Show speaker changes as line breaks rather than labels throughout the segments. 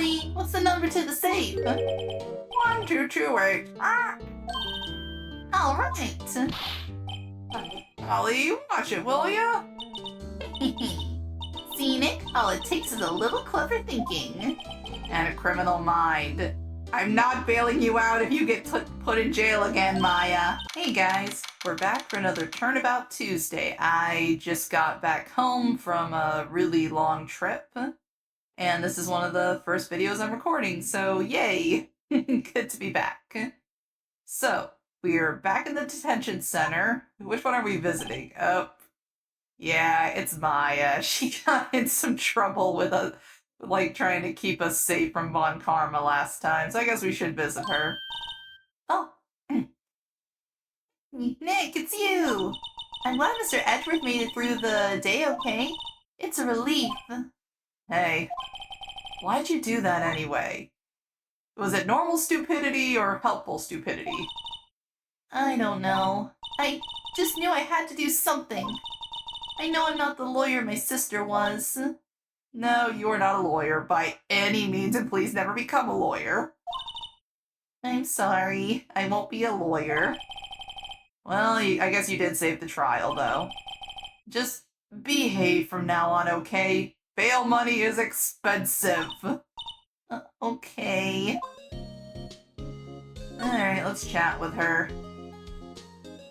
Ollie, what's the number to the safe?
1228.
All right.
Ollie, watch it, will ya?
See, Nick, all it takes is a little clever thinking.
And a criminal mind. I'm not bailing you out if you get put in jail again, Maya. Hey guys, we're back for another Turnabout Tuesday. I just got back home from a really long trip, and this is one of the first videos I'm recording, so yay! Good to be back. So, we're back in the detention center. Which one are we visiting? Oh, yeah, it's Maya. She got in some trouble with trying to keep us safe from Von Karma last time, so I guess we should visit her.
Oh. Nick, it's you! I'm glad Mr. Edgeworth made it through the day okay. It's a relief.
Hey, why'd you do that anyway? Was it normal stupidity or helpful stupidity?
I don't know. I just knew I had to do something. I know I'm not the lawyer my sister was.
No, you are not a lawyer by any means, and please never become a lawyer.
I'm sorry.
I won't be a lawyer. Well, I guess you did save the trial, though. Just behave from now on, okay? Bail money is expensive.
Okay.
Alright, let's chat with her.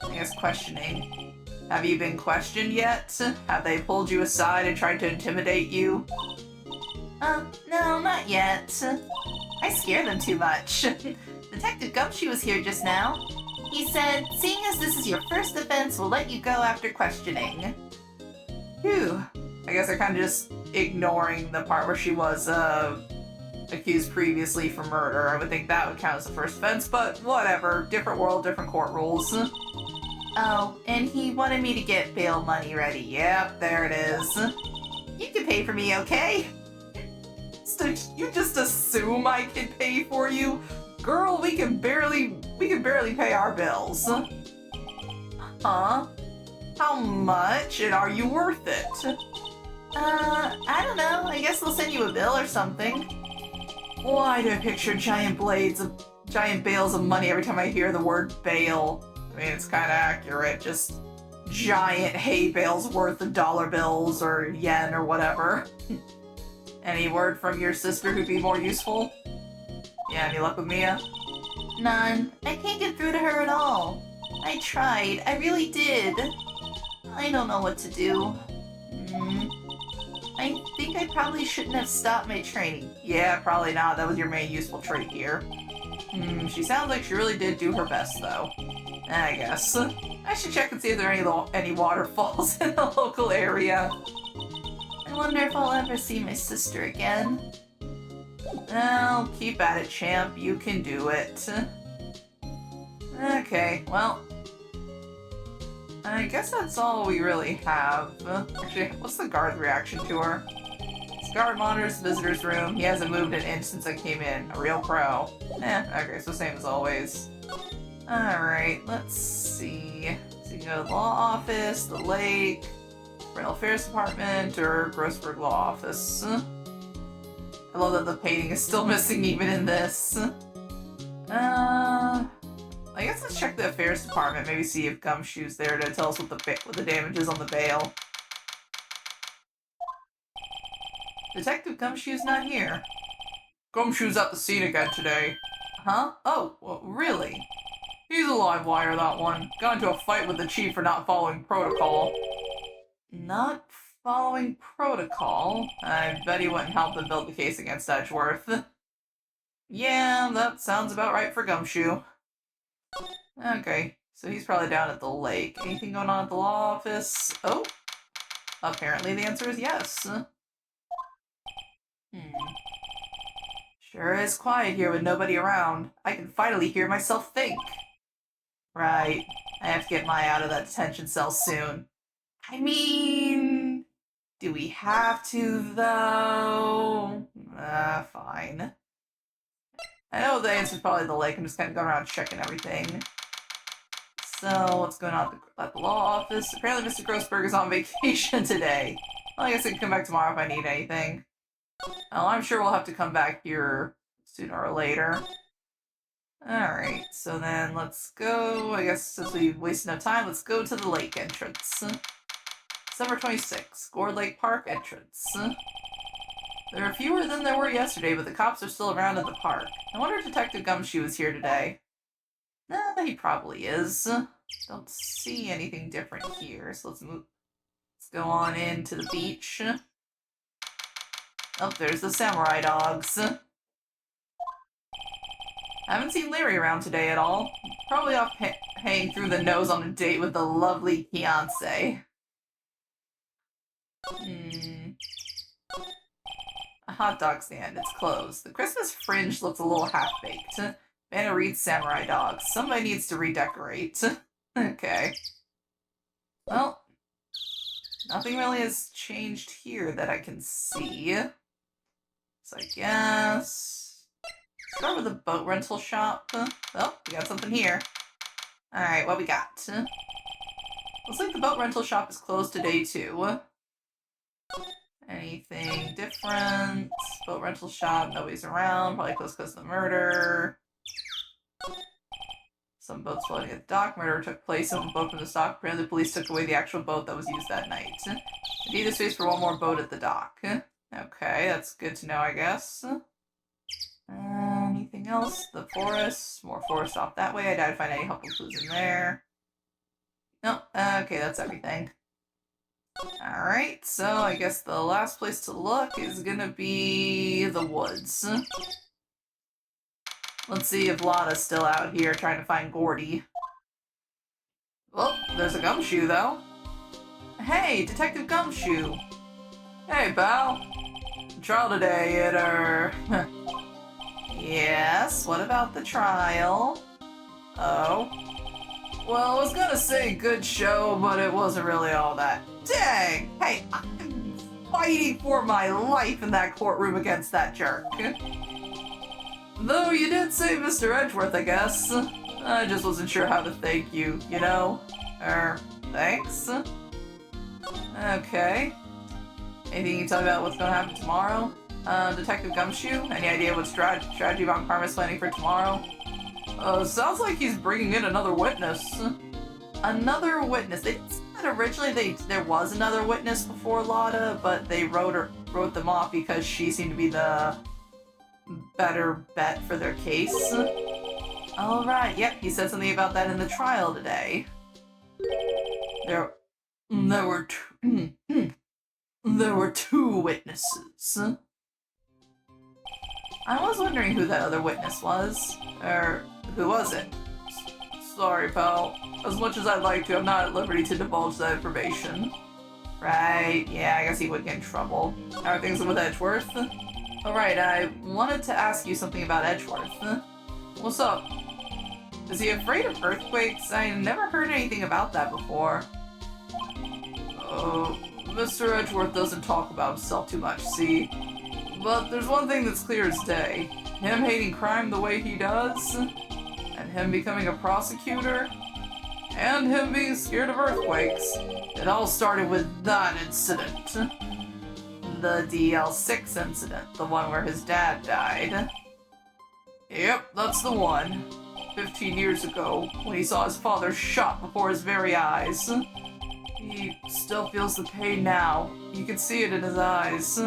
I guess questioning. Have you been questioned yet? Have they pulled you aside and tried to intimidate you?
No, not yet. I scare them too much. Detective Gumshoe was here just now. He said, seeing as this is your first offense, we'll let you go after questioning.
Phew. I guess they're kind of just ignoring the part where she was, accused previously for murder. I would think that would count as the first offense, but whatever. Different world, different court rules.
Oh, and he wanted me to get bail money ready.
Yep, there it is.
You can pay for me, okay?
So you just assume I can pay for you? Girl, we can barely pay our bills.
Huh?
How much, and are you worth it?
I don't know. I guess they'll send you a bill or something.
Why do I picture giant bales of money every time I hear the word bail? I mean, it's kind of accurate, just giant hay bales worth of dollar bills or yen or whatever. Any word from your sister who'd be more useful? Yeah, any luck with Mia?
None. I can't get through to her at all. I tried. I really did. I don't know what to do. I think I probably shouldn't have stopped my training.
Yeah, probably not. That was your main useful trait here. She sounds like she really did do her best, though. I guess. I should check and see if there are any waterfalls in the local area.
I wonder if I'll ever see my sister again.
Well, keep at it, champ. You can do it. Okay, well, I guess that's all we really have. Actually, what's the guard's reaction to her? This guard monitors the visitor's room. He hasn't moved an inch since I came in. A real pro. Okay, so same as always. Alright, let's see. So you can go to the law office, the lake, rental affairs department, or Grossberg law office. I love that the painting is still missing even in this. I guess let's check the affairs department, maybe see if Gumshoe's there to tell us what the damage is on the bail. Detective Gumshoe's not here. Gumshoe's at the scene again today. Huh? Oh, well, really? He's a live wire, that one. Got into a fight with the chief for not following protocol. Not following protocol? I bet he wouldn't help them build the case against Edgeworth. Yeah, that sounds about right for Gumshoe. Okay, so he's probably down at the lake. Anything going on at the law office? Oh, apparently the answer is yes. Sure is quiet here with nobody around. I can finally hear myself think. Right, I have to get Maya out of that detention cell soon. I mean, do we have to, though? Fine. I know the answer's probably the lake. I'm just kind of going around checking everything. So, what's going on at the law office? Apparently Mr. Grossberg is on vacation today. Well, I guess I can come back tomorrow if I need anything. Oh, I'm sure we'll have to come back here sooner or later. Alright, so then let's go. I guess since we wasted no time, let's go to the lake entrance. December 26th, Gourd Lake Park entrance. There are fewer than there were yesterday, but the cops are still around at the park. I wonder if Detective Gumshoe is here today. He probably is. Don't see anything different here, so let's move. Let's go on into the beach. Oh, there's the samurai dogs. I haven't seen Larry around today at all. Probably off hanging through the nose on a date with the lovely fiancé. A hot dog stand. It's closed. The Christmas fringe looks a little half-baked. Vanna reads samurai dogs. Somebody needs to redecorate. Okay. Well, nothing really has changed here that I can see. So I guess... Start with a boat rental shop. Oh, we got something here. Alright, what we got? Looks like the boat rental shop is closed today, too. Anything different? Boat rental shop, nobody's around. Probably closed because of the murder. Some boats floating at the dock. Murder took place on a boat from the dock. Apparently the police took away the actual boat that was used that night. Need a space for one more boat at the dock. Okay, that's good to know, I guess. Anything else? The forest. More forest off that way. I doubt I'd find any helpful clues in there. No, okay, that's everything. Alright, so I guess the last place to look is gonna be the woods. Let's see if Lotta's still out here trying to find Gordy. Well, there's a Gumshoe, though. Hey, Detective Gumshoe! Hey, pal! Trial today at, Yes, what about the trial? Oh. Well, I was gonna say good show, but it wasn't really all that. Dang! Hey, I'm fighting for my life in that courtroom against that jerk. Though you did say Mr. Edgeworth, I guess. I just wasn't sure how to thank you, you know? Thanks? Okay. Anything you can tell me about what's gonna happen tomorrow? Detective Gumshoe? Any idea what strategy Von Karma's planning for tomorrow? Sounds like he's bringing in another witness. Another witness? They said originally there was another witness before Lotta, but they wrote them off because she seemed to be the better bet for their case. Alright, yep, he said something about that in the trial today. There were two witnesses. I was wondering who that other witness was. Who was it? Sorry, pal. As much as I'd like to, I'm not at liberty to divulge that information. Right, yeah, I guess he would get in trouble. How are things with Edgeworth? Alright, I wanted to ask you something about Edgeworth. What's up? Is he afraid of earthquakes? I never heard anything about that before. Oh, Mr. Edgeworth doesn't talk about himself too much, see? But there's one thing that's clear as day. Him hating crime the way he does, and him becoming a prosecutor, and him being scared of earthquakes. It all started with that incident. The DL6 incident, the one where his dad died. Yep, that's the one. 15 years ago, when he saw his father shot before his very eyes. He still feels the pain now. You can see it in his eyes.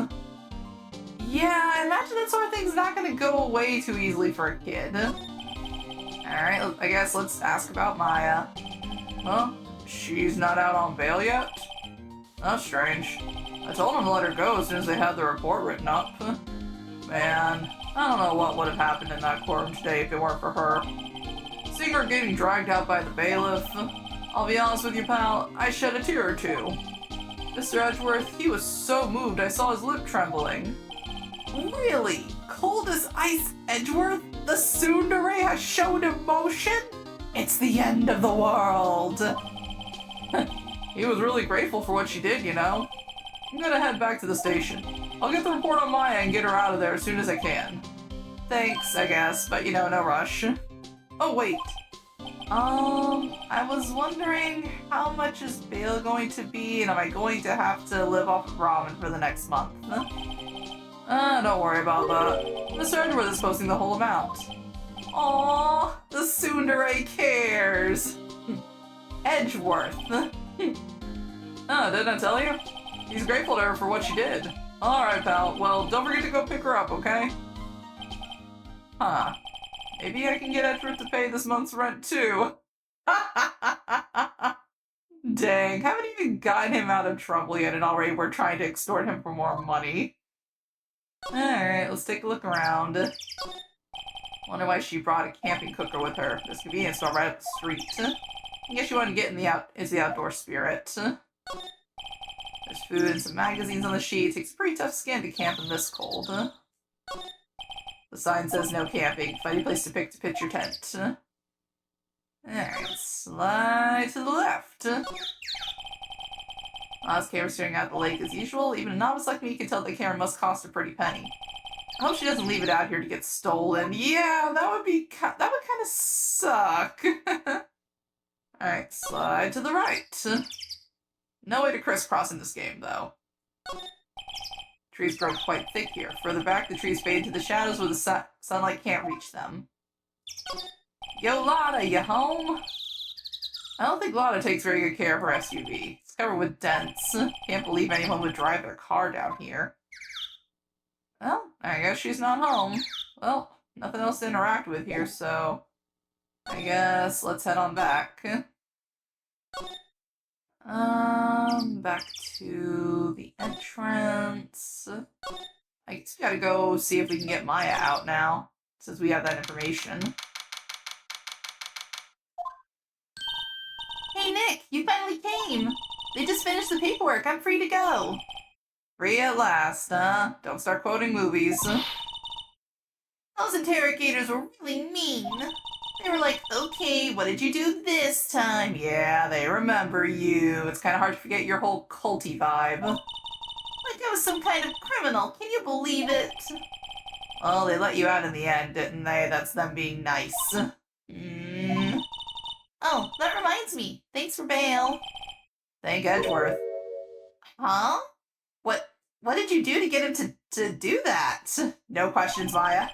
Yeah, I imagine that sort of thing's not gonna go away too easily for a kid. Alright, I guess let's ask about Maya. Huh? She's not out on bail yet? That's strange. I told him to let her go as soon as they had the report written up. Man, I don't know what would have happened in that courtroom today if it weren't for her. Seeing her getting dragged out by the bailiff, I'll be honest with you, pal, I shed a tear or two. Mr. Edgeworth, he was so moved I saw his lip trembling. Really? Cold as ice Edgeworth? The tsundere has shown emotion? It's the end of the world. He was really grateful for what she did, you know. I'm gonna head back to the station. I'll get the report on Maya and get her out of there as soon as I can. Thanks, I guess, but you know, no rush. Oh, wait. I was wondering how much is bail going to be, and am I going to have to live off of ramen for the next month? Don't worry about that. Mr. Edgeworth is posting the whole amount. Aww, the tsundere cares. Edgeworth. Didn't I tell you? He's grateful to her for what she did. Alright, pal. Well, don't forget to go pick her up, okay? Huh. Maybe I can get Edgeworth to pay this month's rent, too. Dang, haven't even gotten him out of trouble yet, and already we're trying to extort him for more money. Alright, let's take a look around. Wonder why she brought a camping cooker with her. This convenience store right up the street. I guess she wanted to get in the outdoor spirit. There's food and some magazines on the sheet. Takes a pretty tough skin to camp in this cold. The sign says no camping. Find a place to pitch your tent. Alright, slide to the left. Last camera staring out the lake as usual. Even a novice like me can tell the camera must cost a pretty penny. I hope she doesn't leave it out here to get stolen. Yeah, that would kind of suck. Alright, slide to the right. No way to crisscross in this game, though. Trees grow quite thick here. Further back, the trees fade into the shadows where the sunlight can't reach them. Yo, Lotta, you home? I don't think Lotta takes very good care of her SUV. It's covered with dents. Can't believe anyone would drive their car down here. Well, I guess she's not home. Well, nothing else to interact with here, so I guess let's head on back. Back to the entrance. I guess we gotta go see if we can get Maya out now, since we have that information.
Hey Nick, you finally came! They just finished the paperwork, I'm free to go!
Free at last, huh? Don't start quoting movies.
Those interrogators were really mean. They were like, okay, what did you do this time?
Yeah, they remember you. It's kind of hard to forget your whole culty vibe.
Like I was some kind of criminal, can you believe it?
Well, they let you out in the end, didn't they? That's them being nice.
Oh, that reminds me. Thanks for bail.
Thank Edgeworth.
Huh? What did you do to get him to do that?
No questions, Maya.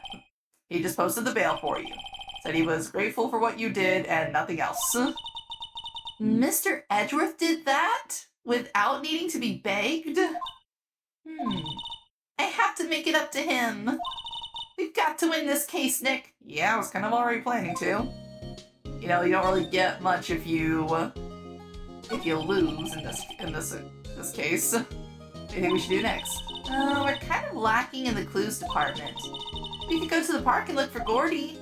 He just posted the bail for you. Said he was grateful for what you did and nothing else.
Mr. Edgeworth did that? Without needing to be begged? I have to make it up to him. We've got to win this case, Nick.
Yeah, I was kind of already planning to. You know, you don't really get much if you lose in this case. What do you think we should do next?
We're kind of lacking in the clues department. We could go to the park and look for Gordy.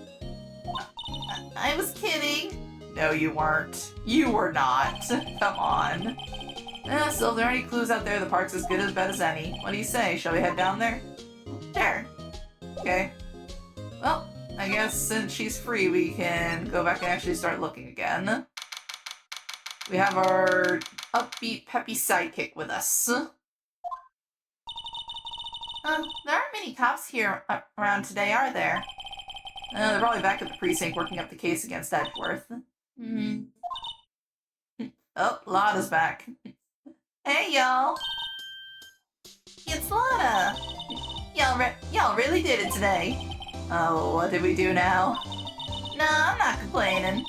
I was kidding.
No, you weren't. You were not. Come on. Still, if there are any clues out there, the park's as good as bad as any. What do you say? Shall we head down there?
Sure.
Okay. Well, I guess since she's free, we can go back and actually start looking again. We have our upbeat, peppy sidekick with us.
There aren't many cops here around today, are there?
They're probably back at the precinct working up the case against Edgeworth. Oh, Lotta's back.
Hey, y'all. It's Lotta. Y'all really did it today.
Oh, what did we do now?
Nah, I'm not complaining.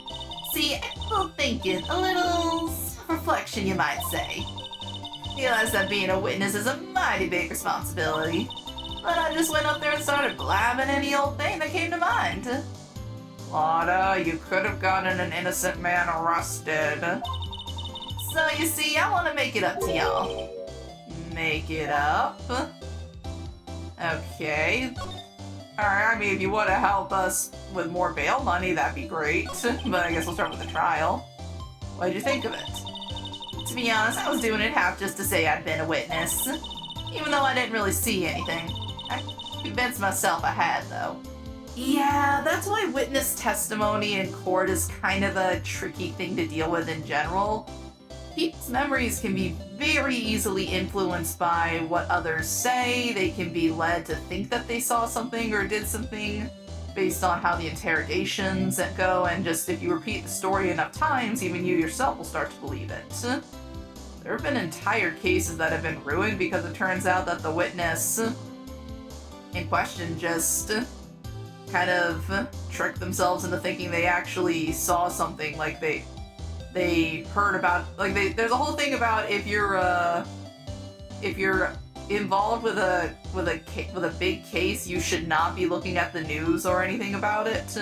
See, I'm still thinking, a little self-reflection, you might say. Realize that being a witness is a mighty big responsibility. But I just went up there and started blabbing any old thing that came to mind.
Lotta, you could have gotten an innocent man arrested.
So you see, I want to make it up to y'all.
Make it up? Okay. Alright, I mean, if you want to help us with more bail money, that'd be great. But I guess we'll start with the trial. What did you think of it?
To be honest, I was doing it half just to say I'd been a witness. Even though I didn't really see anything. I convinced myself I had, though. Yeah, that's why witness testimony in court is kind of a tricky thing to deal with in general. People's memories can be very easily influenced by what others say. They can be led to think that they saw something or did something based on how the interrogations go, and just if you repeat the story enough times, even you yourself will start to believe it. There have been entire cases that have been ruined because it turns out that the witness
in question just kind of trick themselves into thinking they actually saw something, like they heard about, like there's a whole thing about if you're involved with a big case, you should not be looking at the news or anything about it.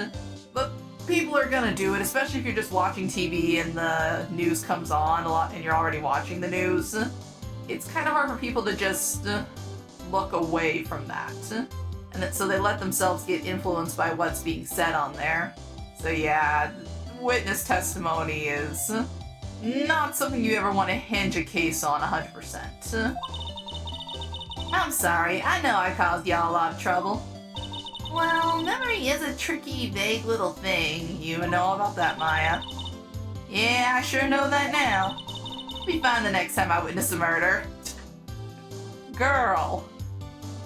But people are gonna do it, especially if you're just watching TV and the news comes on a lot and you're already watching the news. It's kind of hard for people to just look away from that. And so they let themselves get influenced by what's being said on there. So yeah, witness testimony is not something you ever want to hinge a case on 100%. I'm sorry, I know I caused y'all a lot of trouble. Well, memory is a tricky, vague little thing. You know all about that, Maya. Yeah, I sure know that now. Be fine the next time I witness a murder. Girl,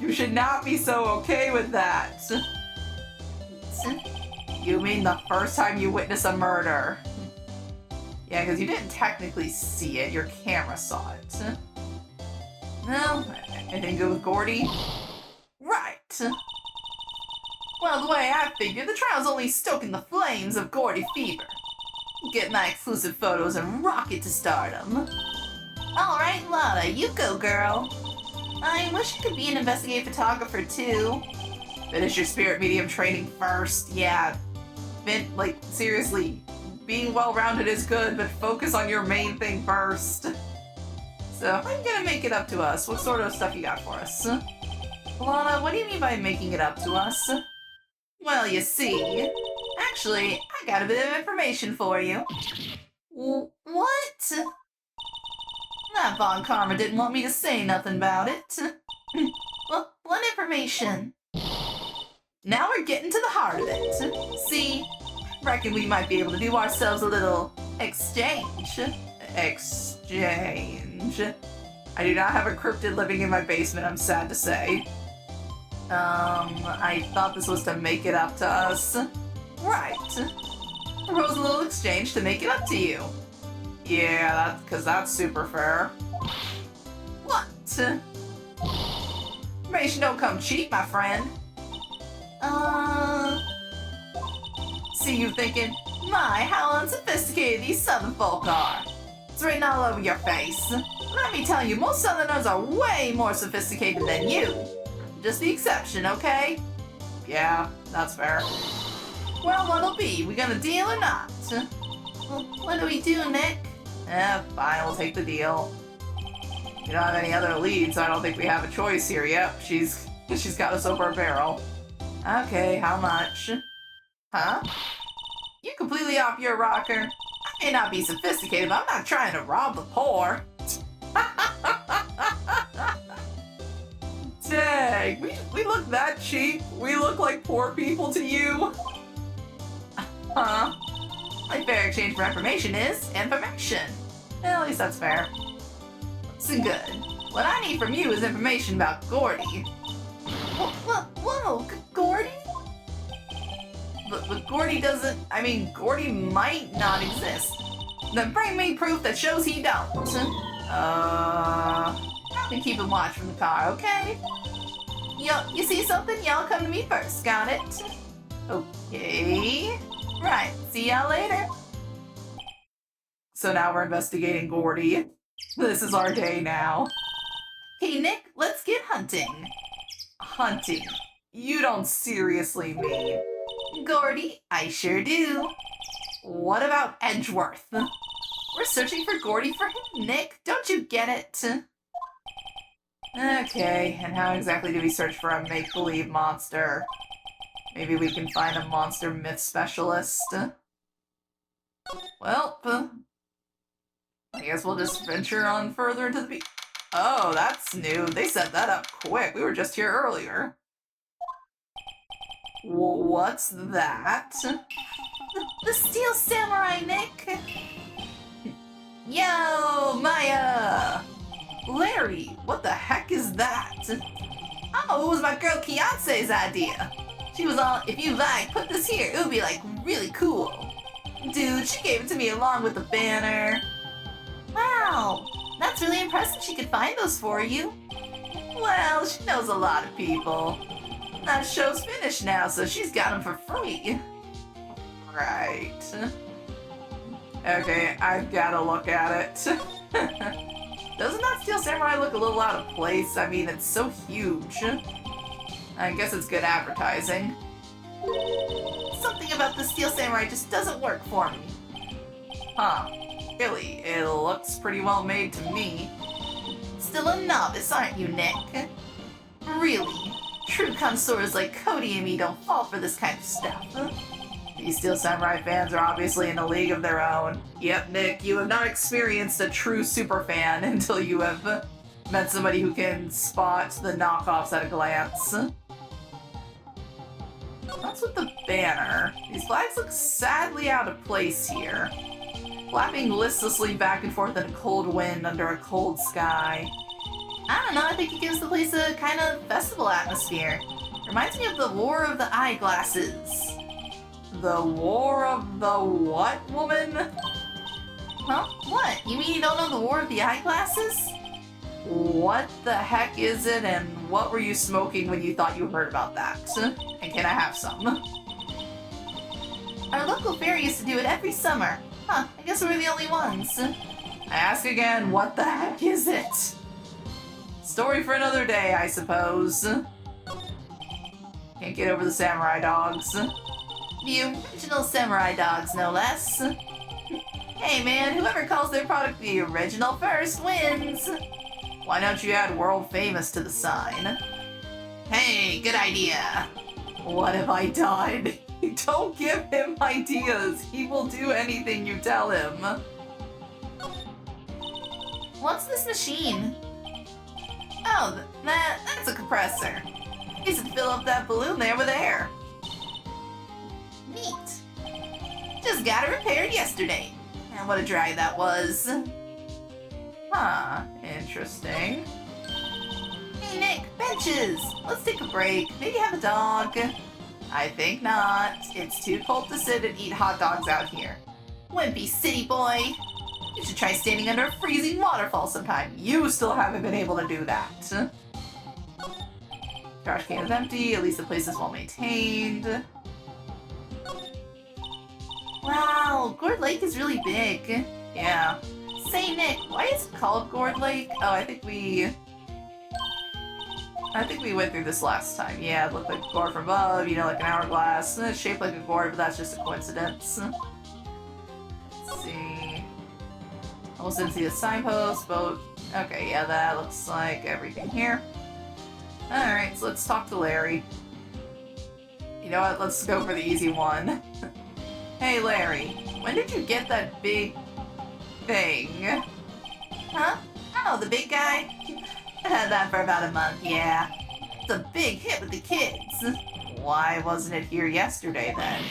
you should not be so okay with that. You mean the first time you witness a murder? Yeah, because you didn't technically see it, your camera saw it. No? Anything good with Gordy? Right. Well, the way I figure, the trial's only stoking the flames of Gordy fever. Get my exclusive photos and rock it to stardom. Alright, Lana, you go, girl. I wish you could be an investigative photographer, too. Finish your spirit medium training first. Yeah. Like, seriously, being well-rounded is good, but focus on your main thing first. So, how are you gonna make it up to us? What sort of stuff you got for us? Lana, what do you mean by making it up to us? Well, you see, actually, I got a bit of information for you. What? That Von Karma didn't want me to say nothing about it. Well, what information? Now we're getting to the heart of it. See, reckon we might be able to do ourselves a little exchange. Exchange. I do not have a cryptid living in my basement, I'm sad to say. I thought this was to make it up to us. Right. Propose a little exchange to make it up to you. Yeah, because that's super fair. What? Information don't come cheap, my friend. See you thinking, my, how unsophisticated these southern folk are. It's written all over your face. Let me tell you, most southerners are way more sophisticated than you. Just the exception, okay? Yeah, that's fair. Well, what'll be? We gonna deal or not? Well, what do we do, Nick? Fine, we'll take the deal. We don't have any other leads, so I don't think we have a choice here. Yep, she's got us over a barrel. Okay, how much? Huh? You completely off your rocker? I may not be sophisticated, but I'm not trying to rob the poor. Dang, we look that cheap? We look like poor people to you? Huh? My fair exchange for information is information. Well, at least that's fair. So good. What I need from you is information about Gordy. Whoa, Gordy? But Gordy doesn't, Gordy might not exist. Then bring me proof that shows he don't. I can keep a watch from the car, okay? You see something? Y'all come to me first, got it? Okay. Right, see y'all later. So now we're investigating Gordy. This is our day now. Hey Nick, let's get hunting. Hunting? You don't seriously mean? Gordy, I sure do. What about Edgeworth? We're searching for Gordy for him, Nick. Don't you get it? Okay, and how exactly do we search for a make-believe monster? Maybe we can find a monster myth specialist. Well, I guess we'll just venture on further into the beach. Oh, that's new. They set that up quick. We were just here earlier. What's that? The Steel Samurai, Nick! Yo, Maya! Larry, what the heck is that? Oh, it was my girl Kiance's idea. She was all, if you like, put this here. It would be like really cool. Dude, she gave it to me along with the banner. Wow, that's really impressive she could find those for you. Well, she knows a lot of people. That show's finished now, so she's got them for free. Right. Okay, I've gotta look at it. Doesn't that Steel Samurai look a little out of place? I mean, it's so huge. I guess it's good advertising.
Something about the Steel Samurai just doesn't work for me.
Huh. Really, it looks pretty well made to me.
Still a novice, aren't you, Nick? Really? True connoisseurs like Cody and me don't fall for this kind of stuff.
These Steel Samurai fans are obviously in a league of their own. Yep, Nick, you have not experienced a true superfan until you have met somebody who can spot the knockoffs at a glance. What's with the banner? These flags look sadly out of place here. Flapping listlessly back and forth in a cold wind under a cold sky.
I don't know, I think it gives the place a kind of festival atmosphere. Reminds me of the War of the Eyeglasses.
The War of the what, woman?
Huh? What? You mean you don't know the War of the Eyeglasses?
What the heck is it, and what were you smoking when you thought you heard about that? And can I have some?
Our local fair used to do it every summer. Huh, I guess we're the only ones.
I ask again, what the heck is it? Story for another day, I suppose. Can't get over the samurai dogs.
The original samurai dogs, no less. Hey man, whoever calls their product the original first wins.
Why don't you add world famous to the sign?
Hey, good idea.
What have I done? Don't give him ideas. He will do anything you tell him.
What's this machine? Oh, that's a compressor.
Needs to fill up that balloon there with air.
Neat. Just got it repaired yesterday. And what a drag that was.
Huh, interesting.
Hey Nick, benches! Let's take a break. Maybe have a dog.
I think not. It's too cold to sit and eat hot dogs out here.
Wimpy city boy. You should try standing under a freezing waterfall sometime.
You still haven't been able to do that. Trash can is empty. At least the place is well maintained.
Wow, Gourd Lake is really big.
Yeah.
Say Nick, why is it called Gourd Lake?
Oh, I think we went through this last time. Yeah, it looked like a gourd from above, you know, like an hourglass. It's shaped like a gourd, but that's just a coincidence. Let's see. Almost didn't see a signpost, boat. Okay, yeah, that looks like everything here. Alright, so let's talk to Larry. You know what, let's go for the easy one. Hey Larry, when did you get that big thing?
Huh? Oh, the big guy? Had that for about a month, yeah. It's a big hit with the kids.
Why wasn't it here yesterday then?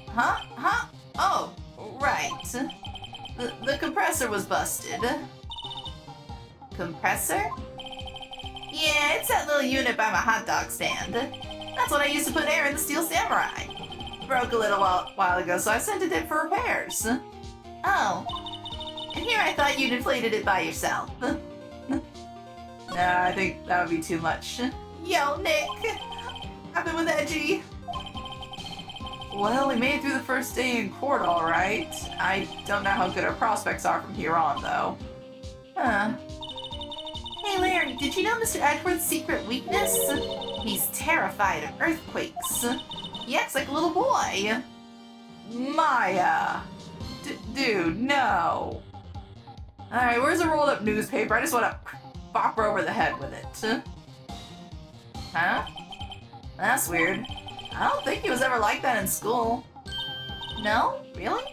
Huh? Oh, right. The compressor was busted.
Compressor?
Yeah, it's that little unit by my hot dog stand. That's what I used to put air in the Steel Samurai.
Broke a little while ago, so I sent it in for repairs.
Oh. And here I thought you'd inflated it by yourself.
Nah, I think that would be too much.
Yo, Nick! I've been with Edgy.
Well, we made it through the first day in court, alright. I don't know how good our prospects are from here on, though.
Huh. Hey, Larry, did you know Mr. Edward's secret weakness? He's terrified of earthquakes. He acts like a little boy.
Maya! Dude, no! Alright, where's the rolled up newspaper? I just want to bop her over the head with it. Huh? That's weird. I don't think he was ever like that in school.
No? Really?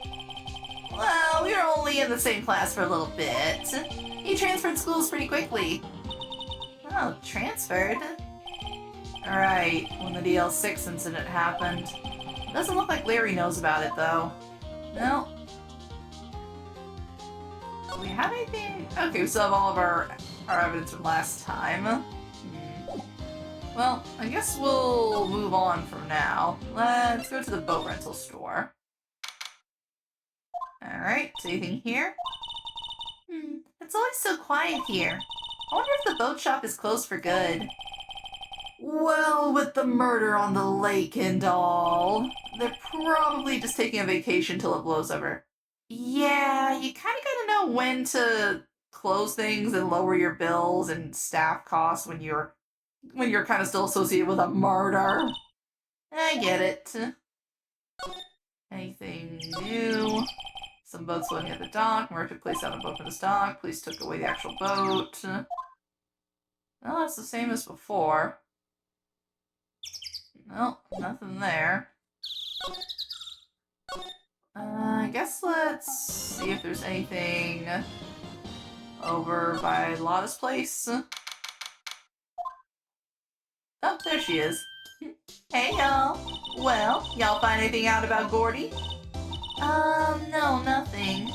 Well, we were only in the same class for a little bit. He transferred schools pretty quickly. Oh, transferred?
Alright, when the DL6 incident happened. Doesn't look like Larry knows about it, though. No. Do we have anything? Okay, we still have all of our evidence from last time. Well, I guess we'll move on from now. Let's go to the boat rental store. Alright, is anything here?
It's always so quiet here. I wonder if the boat shop is closed for good.
Well, with the murder on the lake and all, they're probably just taking a vacation till it blows over. Yeah, you kind of gotta know when to close things and lower your bills and staff costs when you're kind of still associated with a murder. I get it. Anything new? Some boats floating at the dock. Merchant placed out a boat from the dock. Police took away the actual boat. Well, it's the same as before. Nope, nothing there. I guess let's see if there's anything over by Lotta's place. Oh, there she is. Hey, y'all. Well, y'all find anything out about Gordy? No, nothing.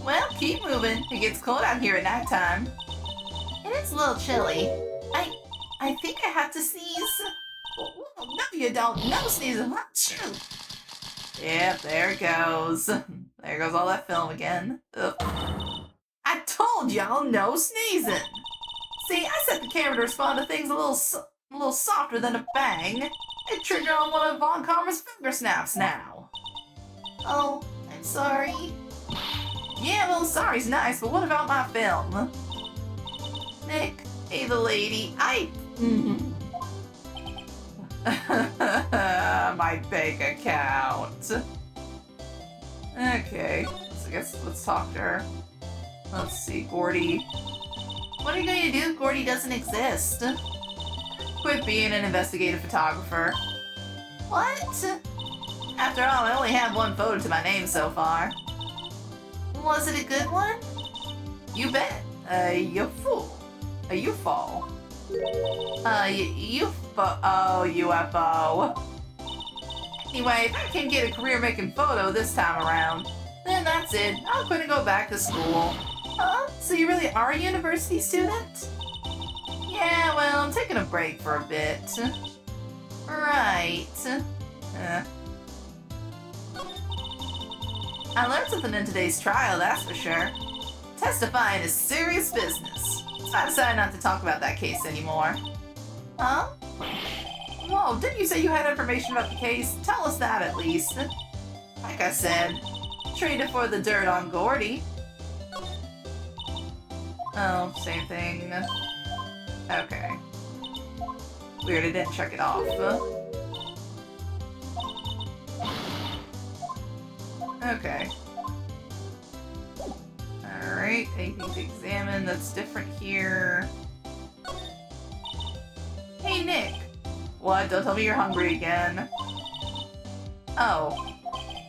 Well, keep moving. It gets cold out here at nighttime. It is a little chilly. I think I have to sneeze. Oh, no, you don't. No sneezing. Achoo. Yep, there it goes. There goes all that film again. Ugh. I told y'all no sneezing. See, I set the camera to respond to things a little softer than a bang. It triggered on one of Von Karma's finger snaps now. Oh, I'm sorry. Yeah, well, sorry's nice, but what about my film? Nick, hey, the lady, my bank account. Okay, so I guess let's talk to her. Let's see, Gordy. What are you going to do if Gordy doesn't exist? Quit being an investigative photographer. What? After all, I only have one photo to my name so far. Was it a good one? You bet. You fool. A UFO. UFO. Oh, UFO. Anyway, if I can get a career making photo this time around, then that's it. I'm going to go back to school. Huh? So you really are a university student? Yeah, well, I'm taking a break for a bit. Right. I learned something in today's trial, that's for sure. Testifying is serious business. So I decided not to talk about that case anymore. Huh? Whoa, didn't you say you had information about the case? Tell us that at least. Like I said, traded for the dirt on Gordy. Oh, same thing. Okay. Weird, I didn't check it off. Okay. Alright, anything to examine that's different here? Hey, Nick! What? Don't tell me you're hungry again. Oh.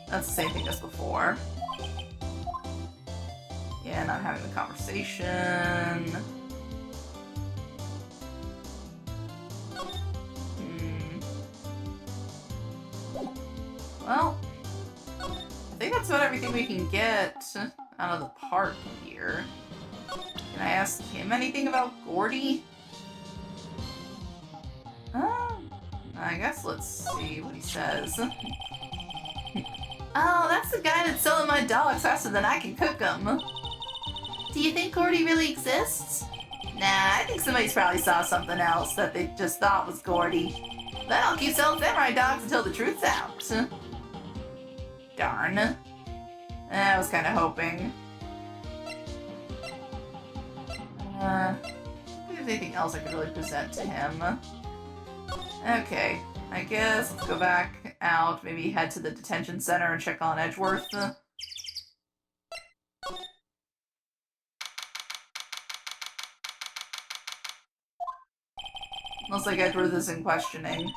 That's the same thing as before. Yeah, not having the conversation. Well, I think that's about everything we can get out of the park here. Can I ask him anything about Gordy? I guess let's see what he says. Oh, that's the guy that's selling my dogs faster than I can cook them. Do you think Gordy really exists? Nah, I think somebody's probably saw something else that they just thought was Gordy. Then I'll keep selling samurai dogs until the truth's out. Darn. I was kind of hoping. If there's anything else I could really present to him. Okay, I guess let's go back out, maybe head to the detention center and check on Edgeworth. Looks like Edgeworth isn't questioning.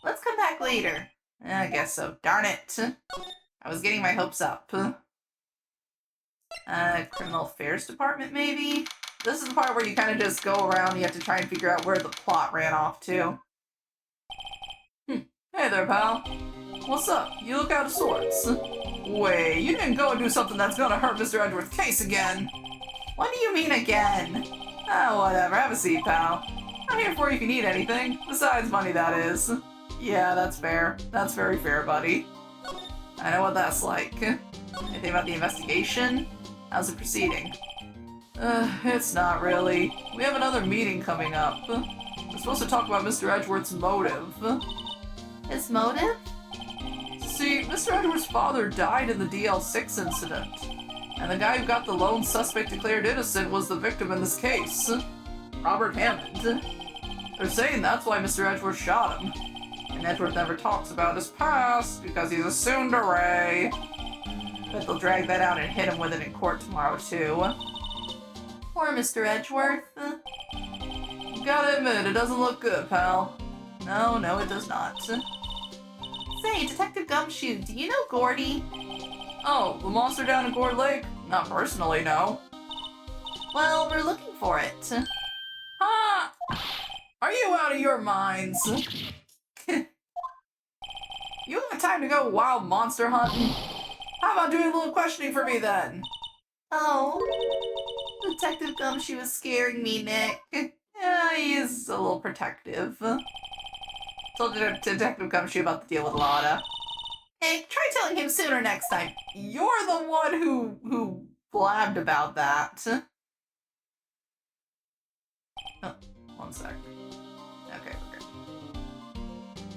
Let's come back later. I guess so. Darn it. I was getting my hopes up. Criminal Affairs Department, maybe? This is the part where you kind of just go around and you have to try and figure out where the plot ran off to. Hey there, pal. What's up? You look out of sorts. Wait, you didn't go and do something that's gonna hurt Mr. Edgeworth's case again. What do you mean again? Oh, whatever. Have a seat, pal. I'm here for you if you need anything. Besides money, that is. Yeah, that's fair. That's very fair, buddy. I know what that's like. Anything about the investigation? How's it proceeding? It's not really. We have another meeting coming up. We're supposed to talk about Mr. Edgeworth's motive.
His motive?
See, Mr. Edgeworth's father died in the DL6 incident. And the guy who got the lone suspect declared innocent was the victim in this case. Robert Hammond. They're saying that's why Mr. Edgeworth shot him. And Edgeworth never talks about his past because he's a tsundere. Bet they'll drag that out and hit him with it in court tomorrow, too.
Poor Mr. Edgeworth.
Gotta admit, it doesn't look good, pal. No, it does not.
Say, Detective Gumshoe, do you know Gordy?
Oh, the monster down in Gourd Lake? Not personally, no.
Well, we're looking for it.
Huh? Are you out of your minds? You got time to go wild monster hunting? How about doing a little questioning for me then?
Oh, Detective Gumshoe is scaring me, Nick.
Yeah, he is a little protective. Told Detective Gumshoe about the deal with Lada.
Hey, try telling him sooner next time.
You're the one who blabbed about that. Oh, one sec. Okay.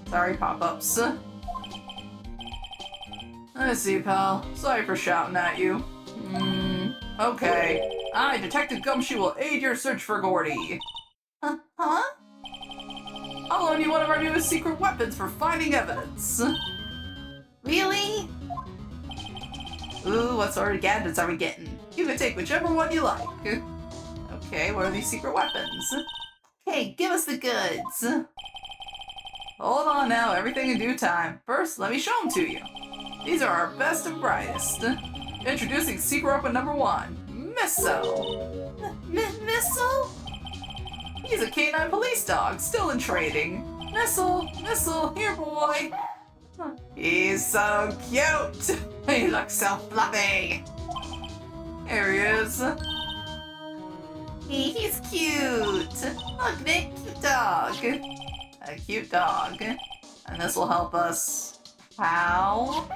Sorry, pop-ups. I see, pal. Sorry for shouting at you. Okay. I, Detective Gumshoe, will aid your search for Gordy.
Huh?
I'll loan you one of our newest secret weapons for finding evidence.
Really?
Ooh, what sort of gadgets are we getting? You can take whichever one you like. Okay, what are these secret weapons?
Hey, give us the goods.
Hold on now, everything in due time. First, let me show them to you. These are our best and brightest. Introducing secret weapon number 1, Missile.
Missile?
He's a canine police dog, still in training. Missile, here boy. He's so cute. He looks so fluffy. Here he is.
He's cute. Look, Nick, cute dog.
A cute dog. And this will help us. How?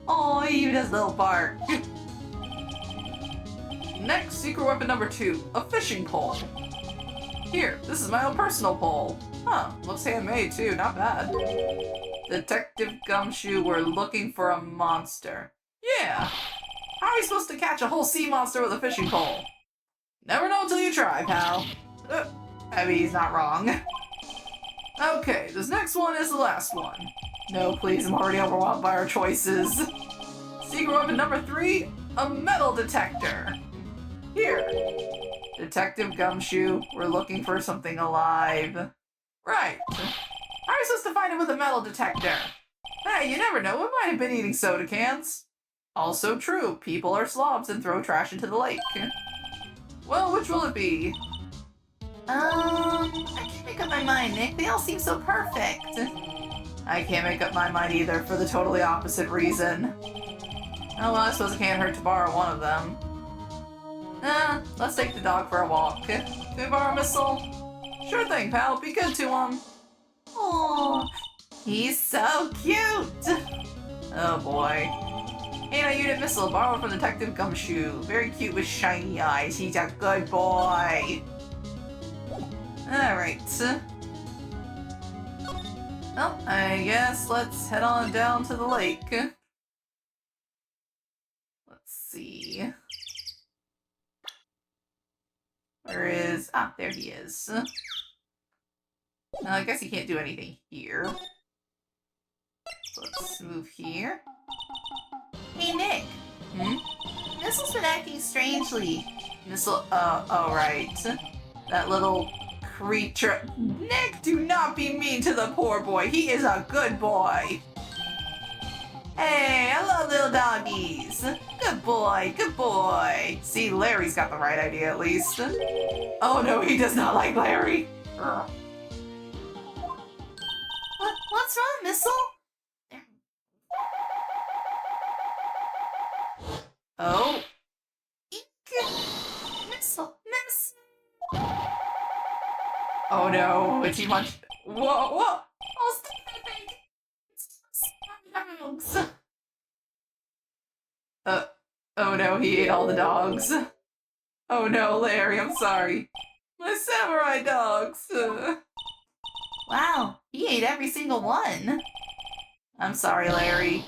Oh, he even has a little bark. Next, secret weapon number 2, a fishing pole. Here, this is my own personal pole. Huh, looks handmade too, not bad. Detective Gumshoe, we're looking for a monster. Yeah! How are we supposed to catch a whole sea monster with a fishing pole? Never know until you try, pal. I mean, he's not wrong. Okay, this next one is the last one. No, please, I'm already overwhelmed by our choices. Secret weapon number 3, a metal detector. Here. Detective Gumshoe, we're looking for something alive. Right. How are you supposed to find it with a metal detector? Hey, you never know, we might have been eating soda cans. Also true, people are slobs and throw trash into the lake. Well, which will it be?
I can't make up my mind, Nick. They all seem so perfect.
I can't make up my mind either for the totally opposite reason. Oh well, I suppose it can't hurt to borrow one of them. Let's take the dog for a walk. Can we borrow a Missile? Sure thing, pal. Be good to him.
Oh, he's so cute.
Oh boy. Hey, now Unit Missile, borrowed from Detective Gumshoe. Very cute with shiny eyes. He's a good boy. Alright. Well, I guess let's head on down to the lake. Let's see. Where is... Ah, there he is. I guess he can't do anything here. So let's move here.
Hey, Nick. Missile's been acting strangely.
Missile... oh, right. That little creature... Nick, do not be mean to the poor boy. He is a good boy. Hey, I love little doggies. Good boy, good boy. See, Larry's got the right idea at least. Oh no, he does not like Larry.
What's wrong, Missile?
Oh.
Missile.
Oh no, is he much... Whoa.
Oh, stop that thing. Dogs.
Oh no, he ate all the dogs. Oh no, Larry, I'm sorry. My samurai dogs!
Wow, he ate every single one.
I'm sorry, Larry.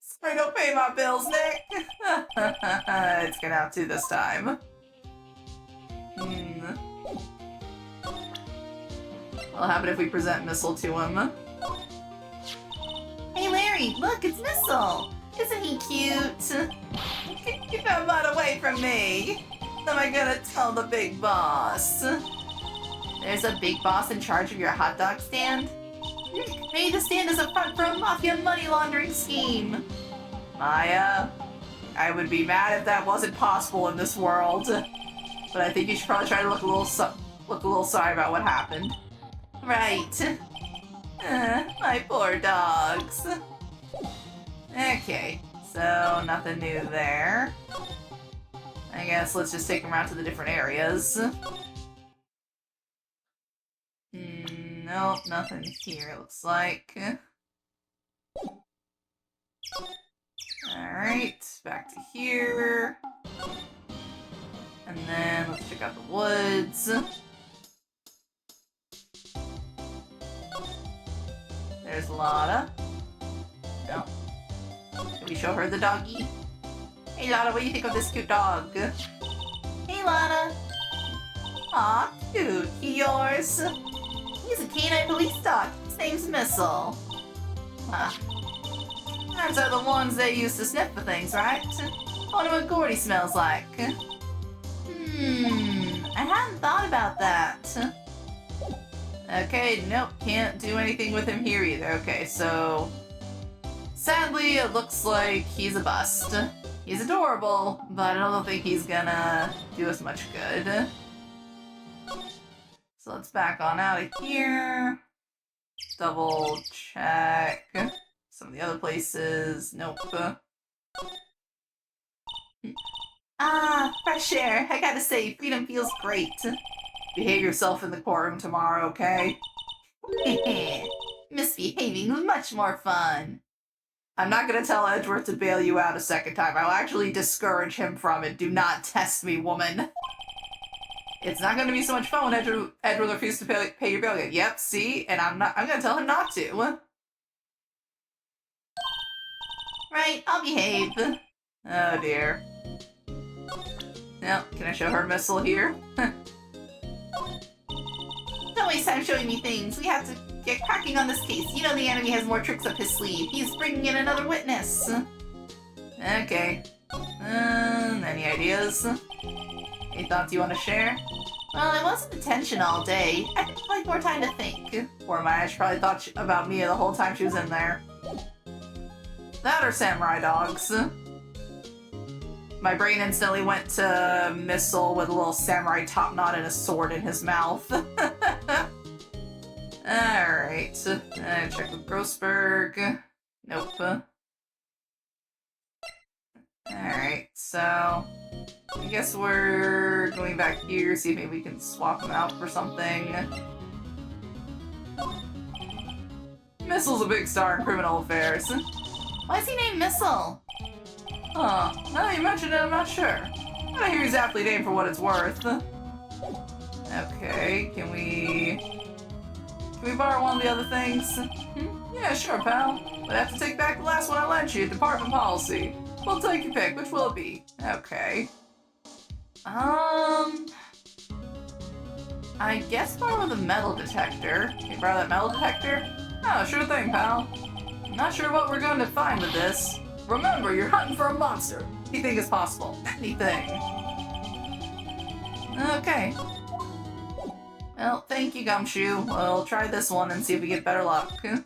Sorry, don't pay my bills, Nick! It's gonna have to this time. What'll happen if we present Missile to him?
Hey Larry, look, it's Missile! Isn't he cute?
Keep that butt away from me! Am I gonna tell the big boss?
There's a big boss in charge of your hot dog stand? Maybe the stand is a front for a mafia money laundering scheme.
Maya, I would be mad if that wasn't possible in this world. But I think you should probably try to look a little sorry about what happened.
Right.
My poor dogs. Okay, so nothing new there. I guess let's just take them around to the different areas. Nope, nothing here, looks like. Alright, back to here. And then let's check out the woods. There's Lotta. No. Can we show her the doggy? Hey Lotta, what do you think of this cute dog?
Hey Lotta.
Aw, cute. He yours?
He's a canine police dog. His name's Missile.
Those are the ones they use to sniff for things, right? Wonder what Gordy smells like.
I hadn't thought about that.
Okay, nope, can't do anything with him here either. Okay, so... Sadly, it looks like he's a bust. He's adorable, but I don't think he's gonna do us much good. So let's back on out of here. Double check some of the other places. Nope.
Ah, fresh air. I gotta say, freedom feels great.
Behave yourself in the courtroom tomorrow, okay?
Misbehaving was much more fun.
I'm not gonna tell Edgeworth to bail you out a second time. I'll actually discourage him from it. Do not test me, woman. It's not gonna be so much fun when Edgeworth refuses to pay your bail yet. Yep, see? And I'm gonna tell him not to.
Right, I'll behave.
Oh dear. Now, can I show her Missile here?
Don't waste time showing me things. We have to get cracking on this case. You know the enemy has more tricks up his sleeve. He's bringing in another witness.
Okay. Any ideas? Any thoughts you want to share?
Well, I was in detention all day. I think I'd like more time to think.
Poor Maya, she probably thought about Mia the whole time she was in there. That or samurai dogs. My brain instantly went to Missile with a little samurai top knot and a sword in his mouth. Alright. Check with Grossberg. Nope. Alright, so... I guess we're going back here, see if maybe we can swap them out for something. Missile's a big star in criminal affairs.
Why is he named Missile?
Huh, now that you mention it, I'm not sure. I don't hear he's aptly named for what it's worth. Okay, can we borrow one of the other things? Yeah, sure, pal. But I have to take back the last one I lent you, department policy. We'll take your pick, which will it be? Okay. I guess borrow the metal detector. Can you borrow that metal detector? Oh, sure thing, pal. I'm not sure what we're going to find with this. Remember, you're hunting for a monster. Anything is possible. Anything. Okay. Well, thank you, Gumshoe. We'll try this one and see if we get better luck. I'm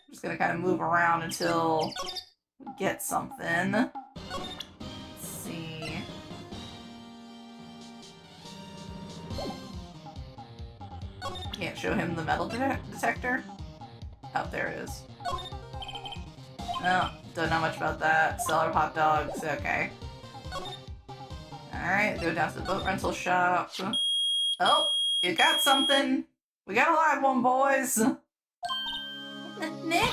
just gonna kind of move around until we get something. Let's see. Can't show him the metal detector? Oh, there it is. No, don't know much about that. Seller of hot dogs, okay. Alright, go down to the boat rental shop. Oh, you got something! We got a live one, boys!
Nick,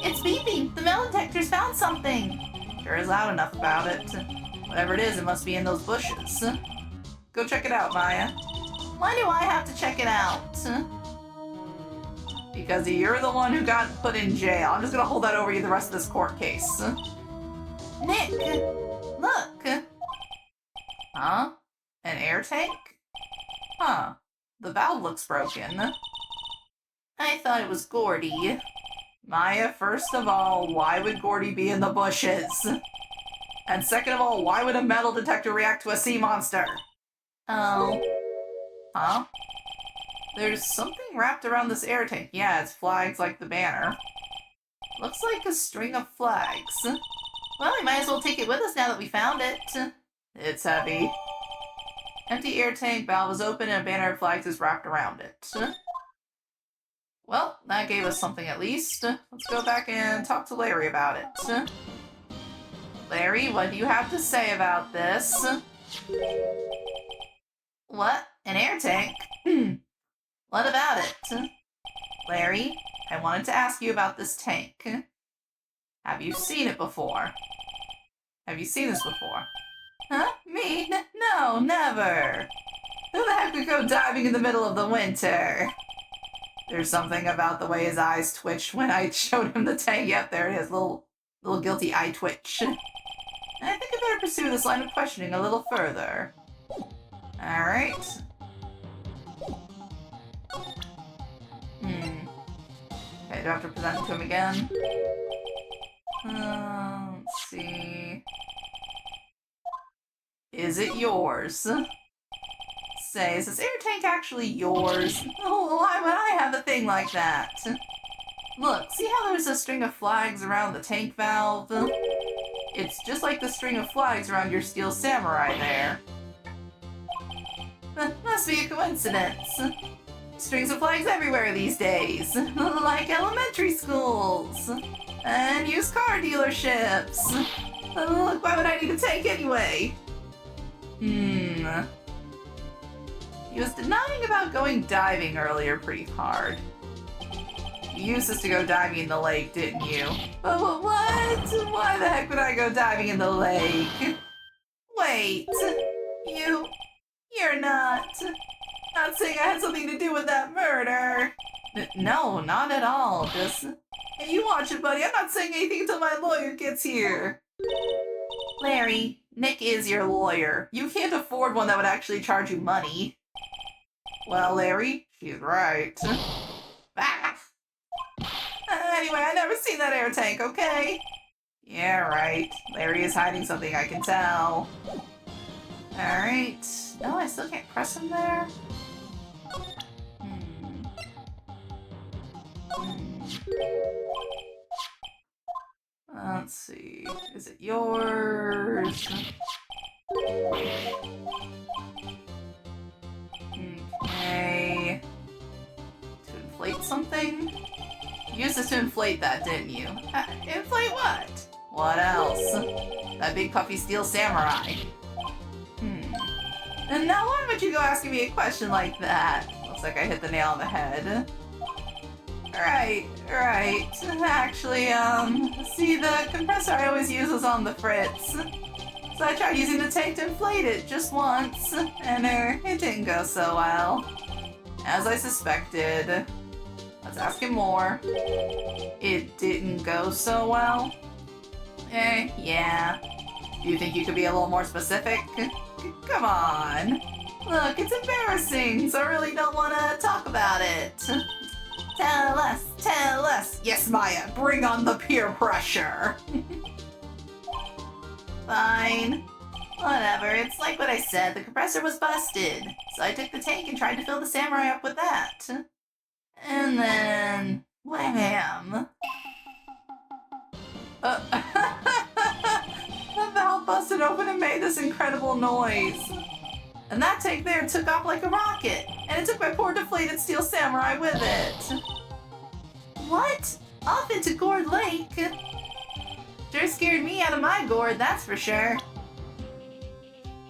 it's beeping. The metal detector's found something.
Sure is loud enough about it. Whatever it is, it must be in those bushes. Go check it out, Maya.
Why do I have to check it out?
Because you're the one who got put in jail. I'm just gonna hold that over you the rest of this court case.
Nick, look.
Huh? An air tank? Huh. The valve looks broken.
I thought it was Gordy.
Maya, first of all, why would Gordy be in the bushes? And second of all, why would a metal detector react to a sea monster?
Oh.
Huh? There's something wrapped around this air tank. Yeah, it's flags like the banner. Looks like a string of flags.
Well, we might as well take it with us now that we found it.
It's heavy. Empty air tank, valve is open, and a banner of flags is wrapped around it. Well, that gave us something at least. Let's go back and talk to Larry about it. Larry, what do you have to say about this?
What? An air tank? What about it?
Larry, I wanted to ask you about this tank. Have you seen it before? Have you seen this before?
Huh? Me?
No, never. Who the heck would go diving in the middle of the winter? There's something about the way his eyes twitched when I showed him the tank. Yep, there it is. Little guilty eye twitch. I think I better pursue this line of questioning a little further. Alright. Okay, do I have to present it to him again? Let's see. Is it yours? Say, is this air tank actually yours? Oh, why would I have a thing like that? Look, see how there's a string of flags around the tank valve? It's just like the string of flags around your steel samurai there.
Must be a coincidence.
Strings of flags everywhere these days.
Like elementary schools.
And used car dealerships. Look, why would I need a tank anyway? He was denying about going diving earlier pretty hard. You used this to go diving in the lake, didn't you? But what? Why the heck would I go diving in the lake? Wait, you're not saying I had something to do with that murder. No, not at all. Just, hey, you watch it, buddy. I'm not saying anything until my lawyer gets here.
Larry,
Nick is your lawyer. You can't afford one that would actually charge you money. Well, Larry, she's right. Ah! Anyway, I never seen that air tank, okay? Yeah, right. Larry is hiding something, I can tell. Alright. No, I still can't press him there. Let's see. Is it yours? Okay. To inflate something? You used this to inflate that, didn't you? Inflate what? What else? That big puffy steel samurai. And now why would you go asking me a question like that? Looks like I hit the nail on the head. Right. Actually, see, the compressor I always use was on the fritz. So I tried using the tank to inflate it just once, and it didn't go so well. As I suspected. Let's ask him more. It didn't go so well? Yeah. Do you think you could be a little more specific? Come on. Look, it's embarrassing, so I really don't want to talk about it.
Tell us.
Yes, Maya, bring on the peer pressure.
Fine. Whatever, it's like what I said, the compressor was busted. So I took the tank and tried to fill the samurai up with that. And then... wham!
The valve busted open and made this incredible noise. And that tank there took off like a rocket. And it took my poor deflated steel samurai with it.
What? Off into Gourd Lake? Sure scared me out of my gourd, that's for sure.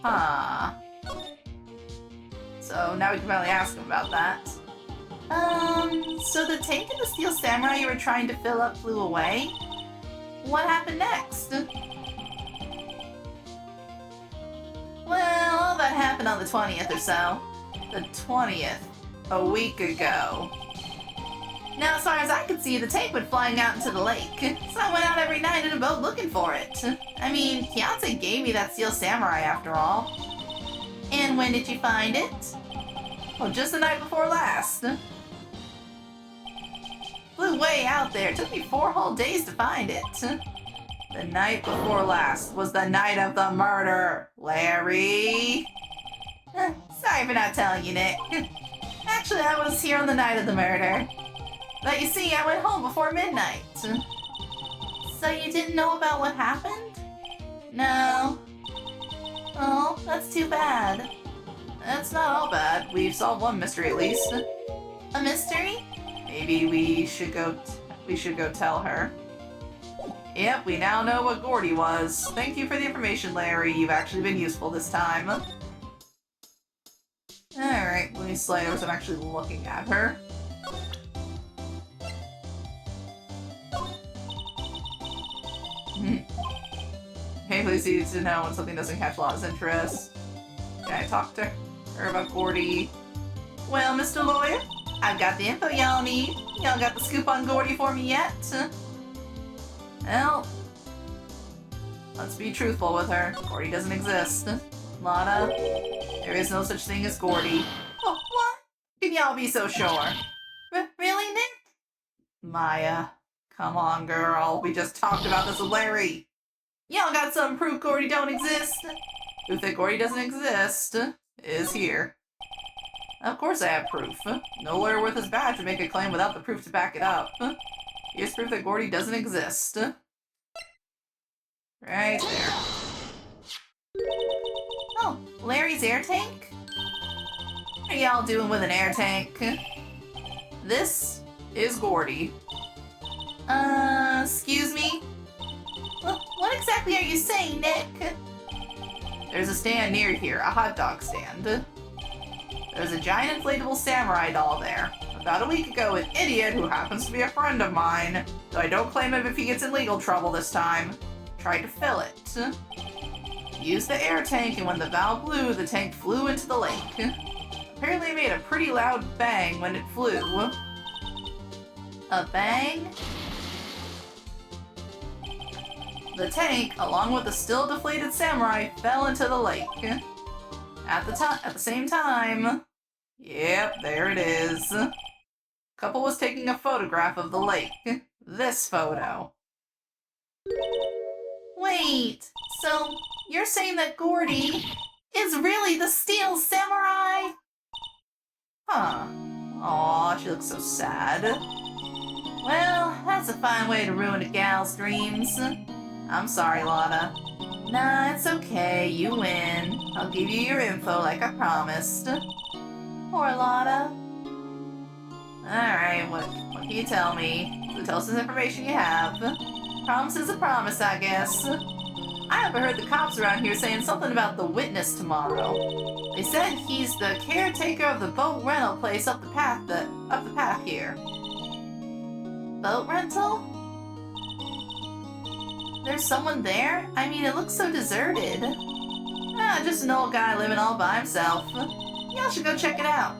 Huh. So now we can finally ask him about that.
So the tank and the steel samurai you were trying to fill up flew away? What happened next? Well, Well, that happened on the 20th or so.
The 20th. A week ago.
Now, as far as I could see, the tank went flying out into the lake, so I went out every night in a boat looking for it. I mean, Fiance gave me that steel samurai after all. And when did you find it?
Well, just the night before last.
Flew way out there. It took me 4 whole days to find it.
The night before last was the night of the murder, Larry.
Sorry for not telling you, Nick. Actually, I was here on the night of the murder. But you see, I went home before midnight. So you didn't know about what happened? No. Oh, that's too bad.
That's not all bad. We've solved one mystery at least.
A mystery?
Maybe we should go tell her. Yep, we now know what Gordy was. Thank you for the information, Larry. You've actually been useful this time. Alright, let me slide over so I'm actually looking at her. Hey, please needs to know when something doesn't catch Lana's interest. Can I talk to her about Gordy?
Well, Mr. Lawyer, I've got the info y'all need. Y'all got the scoop on Gordy for me yet?
Well, let's be truthful with her. Gordy doesn't exist. Lana, there is no such thing as Gordy.
Oh, what?
Can y'all be so sure?
Really, Nick?
Maya, come on, girl. We just talked about this with Larry.
Y'all got some proof Gordy don't exist?
Proof that Gordy doesn't exist is here. Of course I have proof. No lawyer worth his badge would make a claim without the proof to back it up. Here's proof that Gordy doesn't exist. Right there.
Oh, Larry's air tank? What are y'all doing with an air tank?
This is Gordy.
Excuse me? What exactly are you saying, Nick?
There's a stand near here, a hot dog stand. There's a giant inflatable samurai doll there. About a week ago, an idiot who happens to be a friend of mine, though I don't claim him if he gets in legal trouble this time, tried to fill it. Used the air tank, and when the valve blew, the tank flew into the lake. Apparently it made a pretty loud bang when it flew.
A bang?
The tank, along with the still deflated samurai, fell into the lake. At the same time, yep, there it is. Couple was taking a photograph of the lake. This photo.
Wait, so you're saying that Gordy is really the steel samurai?
Huh. Aw, she looks so sad.
Well, that's a fine way to ruin a gal's dreams.
I'm sorry, Lana.
Nah, it's okay. You win.
I'll give you your info like I promised.
Poor Lotta.
Alright, what can you tell me? So tell us the information you have. Promise is a promise, I guess. I overheard the cops around here saying something about the witness tomorrow. They said he's the caretaker of the boat rental place up the path here.
Boat rental? There's someone there? I mean, it looks so deserted.
Just an old guy living all by himself. Y'all should go check it out.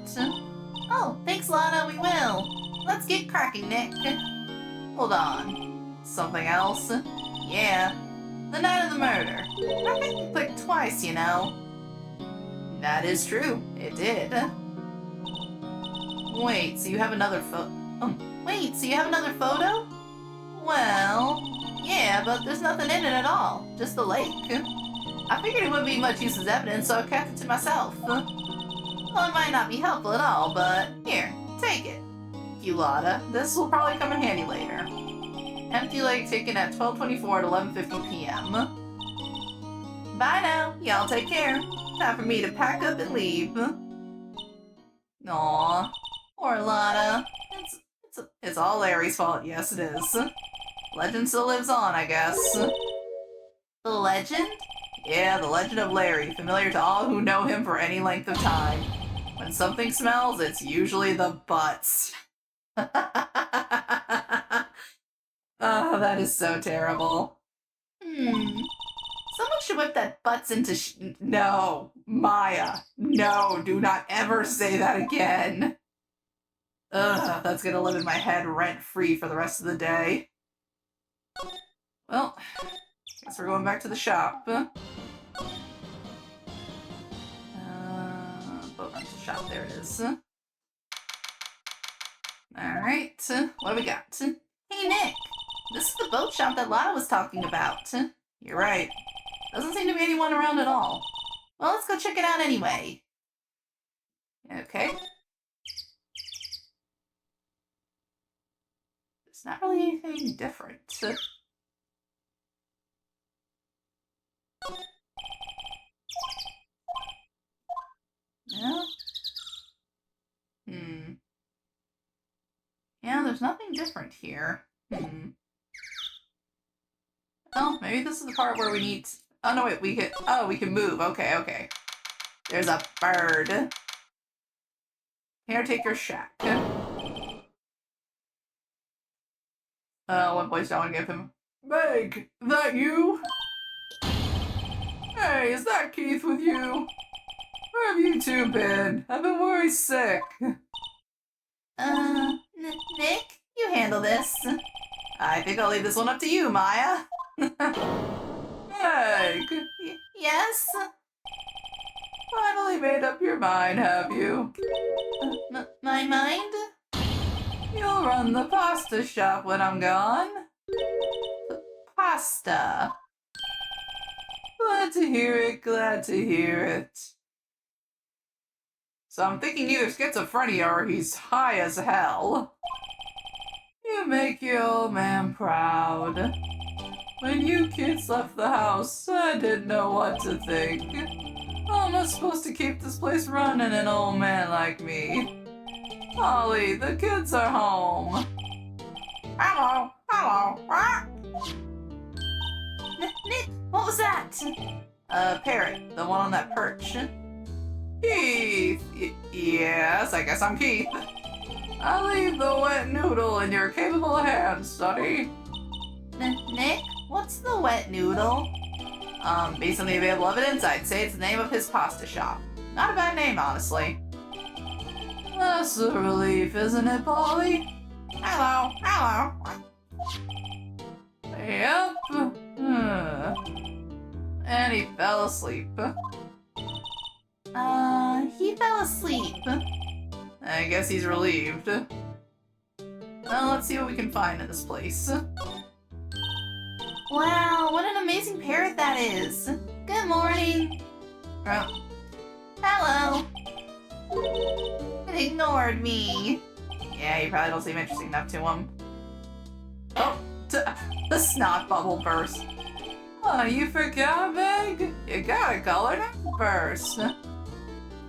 Oh, thanks, Lana, we will. Let's get cracking, Nick.
Hold on. Something else? Yeah. The night of the murder. I think you clicked twice, you know. That is true. It did. Wait, so you have another
Wait, so you have another photo?
Well, yeah, but there's nothing in it at all. Just the lake. I figured it wouldn't be much use as evidence, so I kept it to myself.
Well, it might not be helpful at all, but here, take it.
Thank you, Lotta. This will probably come in handy later. Empty lake taken at 12:24 at 11:50 p.m. Bye now. Y'all take care. Time for me to pack up and leave. Aw, poor Lotta. It's all Larry's fault. Yes, it is. Legend still lives on, I guess.
The legend?
Yeah, the legend of Larry, familiar to all who know him for any length of time. When something smells, it's usually the butts. Oh, that is so terrible.
Someone should whip that butts into
No, Maya. No, do not ever say that again. Ugh, that's gonna live in my head rent-free for the rest of the day. Well, guess we're going back to the shop. Boat rental shop, there it is. Alright, what do we got?
Hey, Nick. This is the boat shop that Lana was talking about.
You're right.
Doesn't seem to be anyone around at all. Well, let's go check it out anyway.
Okay.
There's not really anything different. No? Yeah, there's nothing different here. Oh, maybe this is the part where we need... Oh, no, wait, we can move. Okay. There's a bird. Caretaker shack. One place I want to give him.
Meg, that you? Hey, is that Keith with you? Where have you two been? I've been worried sick.
Nick, you handle this.
I think I'll leave this one up to you, Maya. Meg,
Yes?
finally made up your mind, have you?
My mind?
You'll run the pasta shop when I'm gone.
Pasta.
Glad to hear it, glad to hear it. So I'm thinking either schizophrenia or he's high as hell. You make your old man proud. When you kids left the house, I didn't know what to think. How am I supposed to keep this place running, an old man like me? Holly, the kids are home.
Hello. Nick, what was that?
Parrot, the one on that perch. Keith! Yes, I guess I'm Keith. I'll leave the wet noodle in your capable hands, sonny.
Nick, what's the wet noodle?
Based on the available evidence, I'd say it's the name of his pasta shop. Not a bad name, honestly. That's a relief, isn't it, Polly?
Hello.
Yep. And he fell asleep.
He fell asleep.
I guess he's relieved. Well, let's see what we can find in this place.
Wow, what an amazing parrot that is. Good morning. Hello. It ignored me.
Yeah, you probably don't seem interesting enough to him. Oh, the snot bubble burst. Oh, you forgot, Meg? You gotta call her name first.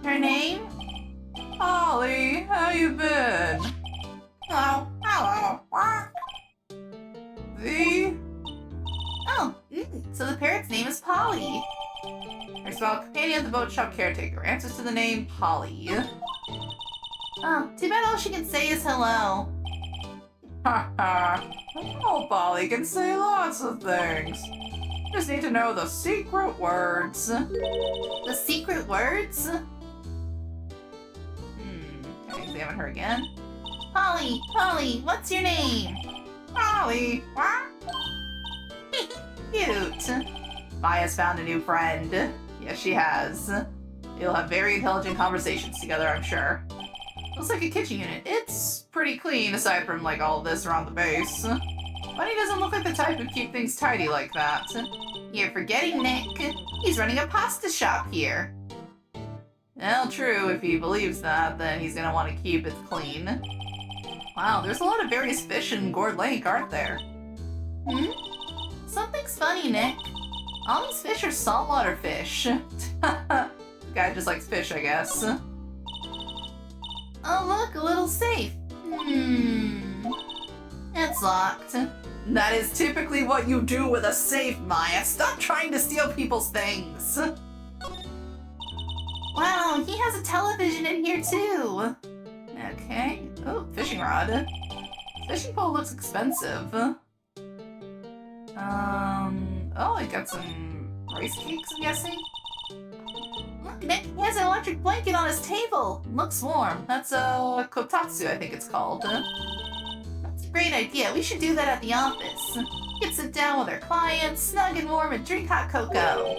Her name?
Holly, how you been?
Hello. Oh, so the parrot's name is Polly.
Her small companion, the boat shop caretaker, answers to the name Polly.
Oh, too bad all she can say is hello.
Ha ha. Oh, Polly can say lots of things. Just need to know the secret words.
The secret words?
Can I examine her again?
Polly, what's your name?
Polly, what?
Cute.
Maya's found a new friend. Yes, she has. You'll have very intelligent conversations together, I'm sure. Looks like a kitchen unit. It's pretty clean, aside from, like, all this around the base. But he doesn't look like the type who'd keep things tidy like that.
You're forgetting, Nick. He's running a pasta shop here.
Well, true, if he believes that, then he's gonna want to keep it clean. Wow, there's a lot of various fish in Gourd Lake, aren't there?
Something's funny, Nick. All these fish are saltwater fish.
The guy just likes fish, I guess.
Oh, look, a little safe. It's locked.
That is typically what you do with a safe, Maya. Stop trying to steal people's things.
Wow, he has a television in here too.
Okay. Oh, fishing rod. Fishing pole looks expensive. Oh, I got some Rice cakes, I'm guessing?
Look, Nick, he has an electric blanket on his table.
Looks warm. That's a kotatsu, I think it's called.
That's a great idea. We should do that at the office. We could sit down with our clients, snug and warm, and drink hot cocoa.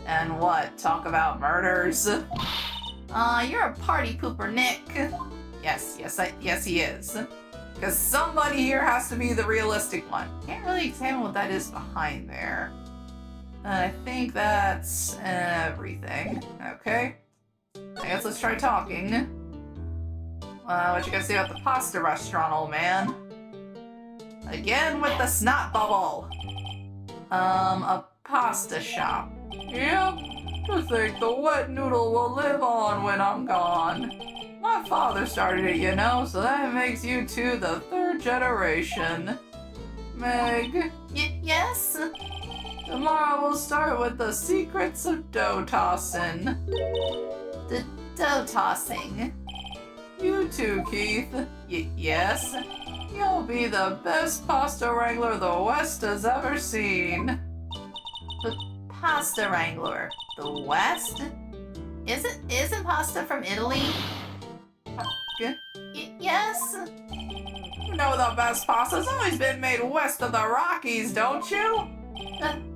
And what? Talk about murders?
You're a party pooper, Nick.
Yes, he is. Because somebody here has to be the realistic one. Can't really examine what that is behind there. I think that's everything. Okay. I guess let's try talking. What you gotta say about the pasta restaurant, old man? Again with the snot bubble. A pasta shop. Yep. To think the wet noodle will live on when I'm gone. My father started it, you know, so that makes you two the third generation. Meg?
Yes?
Tomorrow we'll start with the secrets of dough tossing.
The dough tossing.
You too, Keith. Yes? You'll be the best pasta wrangler the West has ever seen.
The pasta wrangler. The West? Isn't pasta from Italy? Yes?
You know the best pasta's always been made west of the Rockies, don't you?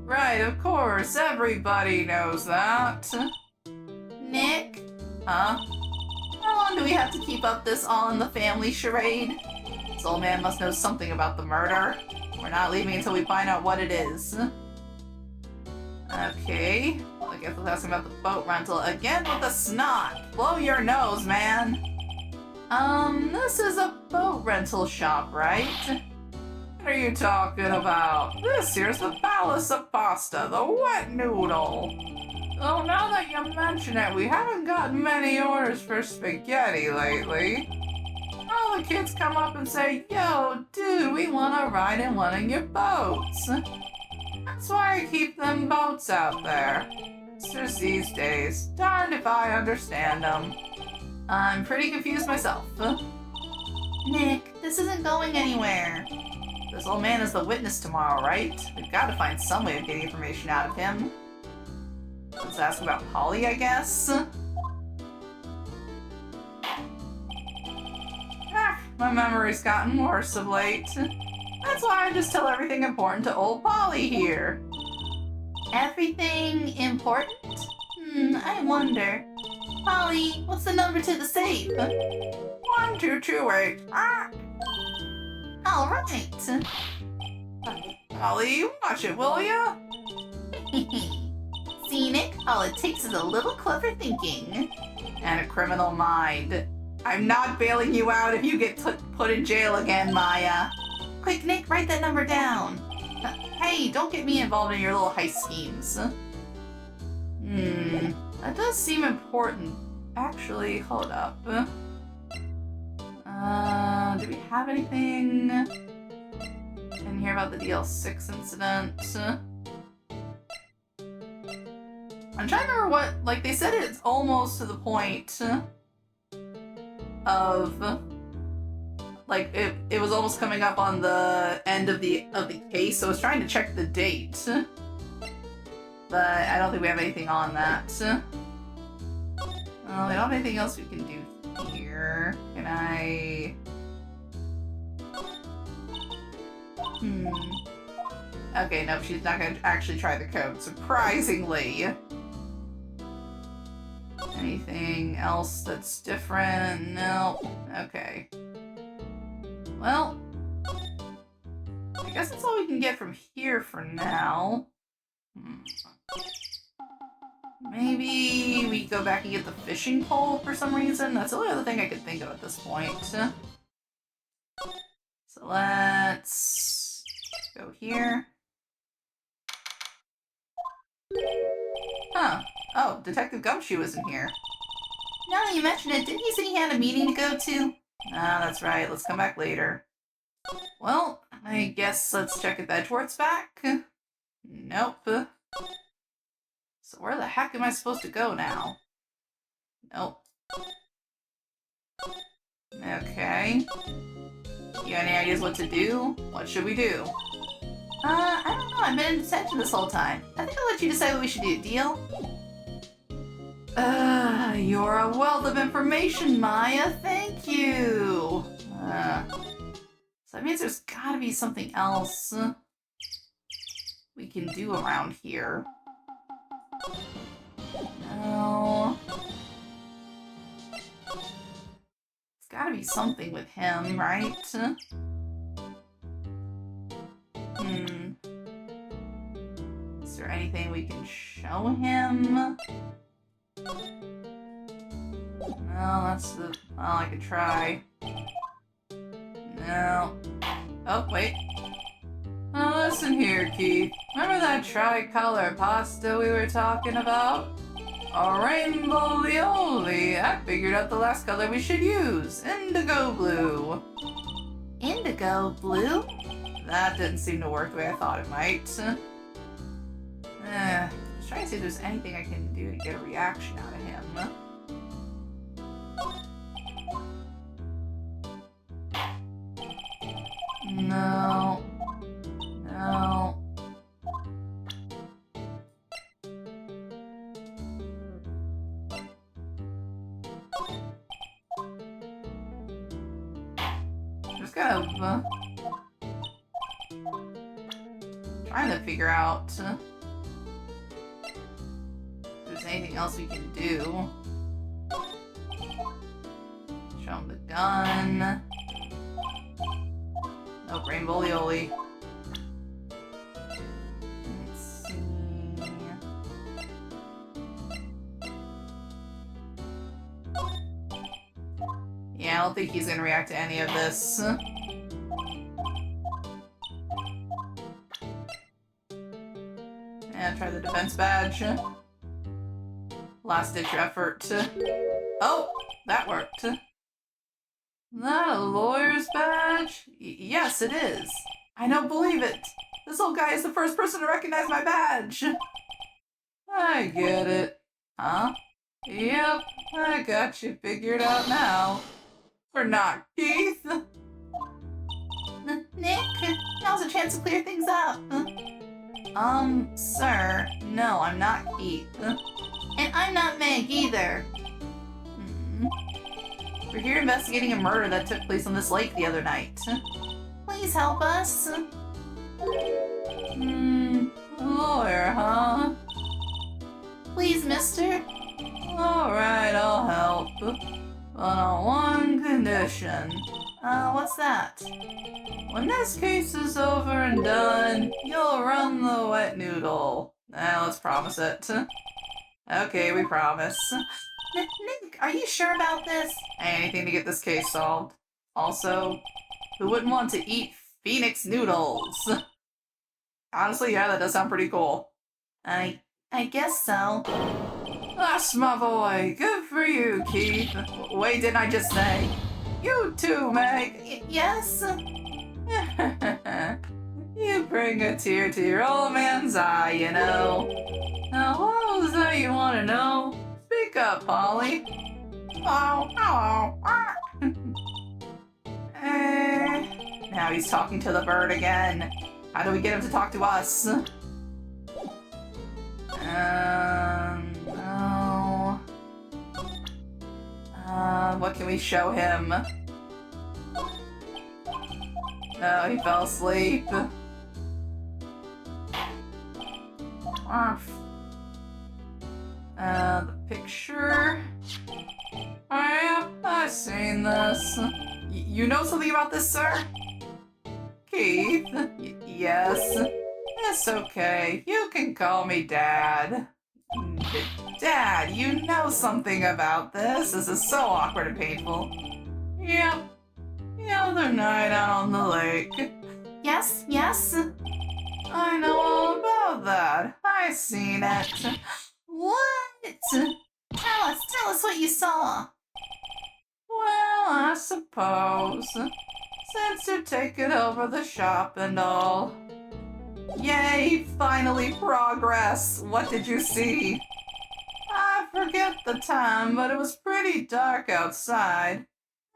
Right, of course. Everybody knows that.
Nick?
Huh?
How long do we have to keep up this all-in-the-family charade?
This old man must know something about the murder. We're not leaving until we find out what it is. Okay. Well, I guess we'll ask him about the boat rental again with the snot. Blow your nose, man. This is a boat rental shop, right? What are you talking about? This here's the palace of pasta, the wet noodle. Oh, now that you mention it, we haven't gotten many orders for spaghetti lately. All the kids come up and say, "Yo, dude, we want to ride in one of your boats." That's why I keep them boats out there. It's just these days. Darned if I understand them. I'm pretty confused myself.
Nick, this isn't going anywhere.
This old man is the witness tomorrow, right? We've got to find some way of getting information out of him. Let's ask about Polly, I guess. My memory's gotten worse of late. That's why I just tell everything important to old Polly here.
Everything important? I wonder. Polly, what's the number to the safe?
1228.
All right.
Polly, watch it, will ya?
See, Nick, all it takes is a little clever thinking.
And a criminal mind. I'm not bailing you out if you get put in jail again, Maya.
Quick, Nick, write that number down.
Hey, don't get me involved in your little heist schemes. That does seem important. Actually, hold up. Do we have anything in here about the DL6 incident? I'm trying to remember what, like, they said it's almost to the point of, like, it was almost coming up on the end of the case, so I was trying to check the date. But I don't think we have anything on that. Well, we don't have anything else we can do here. Can I... Okay, no, she's not gonna actually try the code, surprisingly. Anything else that's different? No. Okay. Well, I guess that's all we can get from here for now. Maybe we go back and get the fishing pole for some reason? That's the only other thing I could think of at this point. So let's go here. Huh. Oh, Detective Gumshoe isn't here.
Now that you mention it, didn't he say he had a meeting to go to?
Ah, that's right. Let's come back later. Well, I guess let's check if Edgeworth's back. Nope. So where the heck am I supposed to go now? Nope. Okay. You got any ideas what to do? What should we do?
I don't know. I've been in detention this whole time. I think I'll let you decide what we should do. Deal?
You're a wealth of information, Maya. Thank you. So that means there's gotta be something else we can do around here. No. It's gotta be something with him, right? Is there anything we can show him? No, that's the... Well, I could try. No. Oh, wait. Oh, listen here, Keith. Remember that tricolor pasta we were talking about? A rainbow lioli. I figured out the last color we should use. Indigo blue.
Indigo blue?
That didn't seem to work the way I thought it might. Just trying to see if there's anything I can do to get a reaction out of him. No. No. Just kind of trying to figure out if there's anything else we can do. Show him the gun. Nope, rainbow lioli. Let's see. Yeah, I don't think he's gonna react to any of this. Yeah, try the defense badge. Last ditch effort. Oh, that worked. That a lawyer's badge? Yes, it is. I don't believe it. This old guy is the first person to recognize my badge. I get it. Huh? Yep, I got you figured out now. We're not, Keith.
Nick, now's a chance to clear things up.
Sir, no, I'm not Keith.
And I'm not Meg either.
We're here investigating a murder that took place on this lake the other night.
Please help us.
Lawyer, huh?
Please, mister.
Alright, I'll help. But on one condition.
What's that?
When this case is over and done, you'll run the wet noodle. Now let's promise it. Okay, we promise.
Nick, are you sure about this?
Anything to get this case solved. Also, who wouldn't want to eat Phoenix noodles? Honestly, yeah, that does sound pretty cool.
I guess so.
That's my boy. Good for you, Keith. Wait, didn't I just say? You too, Meg.
Yes?
You bring a tear to your old man's eye, you know. Now, what was that you want to know? Speak up, Polly. Oh, hello. Now he's talking to the bird again. How do we get him to talk to us? No. What can we show him? No, he fell asleep. The picture. I've seen this. You know something about this, sir? Keith? Yes. It's okay. You can call me Dad. Dad, you know something about this. This is so awkward and painful. Yep. The other night out on the lake.
Yes?
I know all about that. I seen it.
What? Tell us what you saw.
Well, I suppose. Since you're taking over the shop and all. Yay, finally progress. What did you see? I forget the time, but it was pretty dark outside.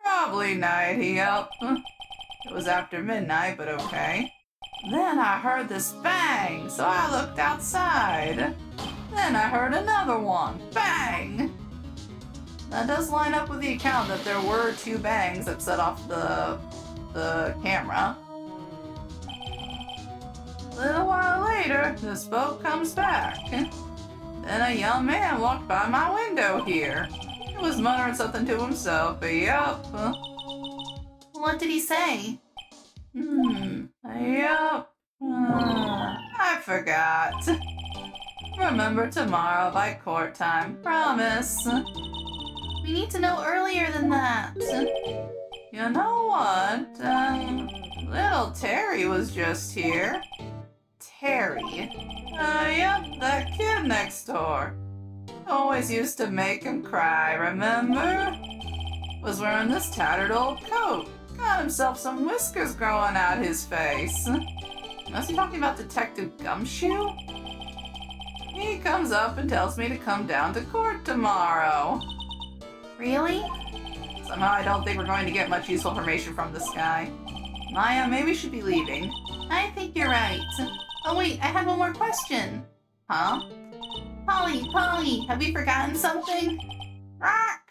Probably nighty up. It was after midnight, but okay. Then I heard this bang, so I looked outside. Then I heard another one. Bang! That does line up with the account that there were 2 bangs that set off the camera. A little while later, this boat comes back. Then a young man walked by my window here. He was muttering something to himself, but yup.
What did he say?
Yup. I forgot. Remember tomorrow by court time, promise.
We need to know earlier than that.
You know what? Little Terry was just here. Terry? Yep, that kid next door. Always used to make him cry, remember? Was wearing this tattered old coat. Got himself some whiskers growing out his face. Must be talking about Detective Gumshoe? He comes up and tells me to come down to court tomorrow.
Really?
Somehow I don't think we're going to get much useful information from this guy. Maya, maybe we should be leaving.
I think you're right. Oh wait, I have one more question.
Huh?
Polly, have we forgotten something?
Rock!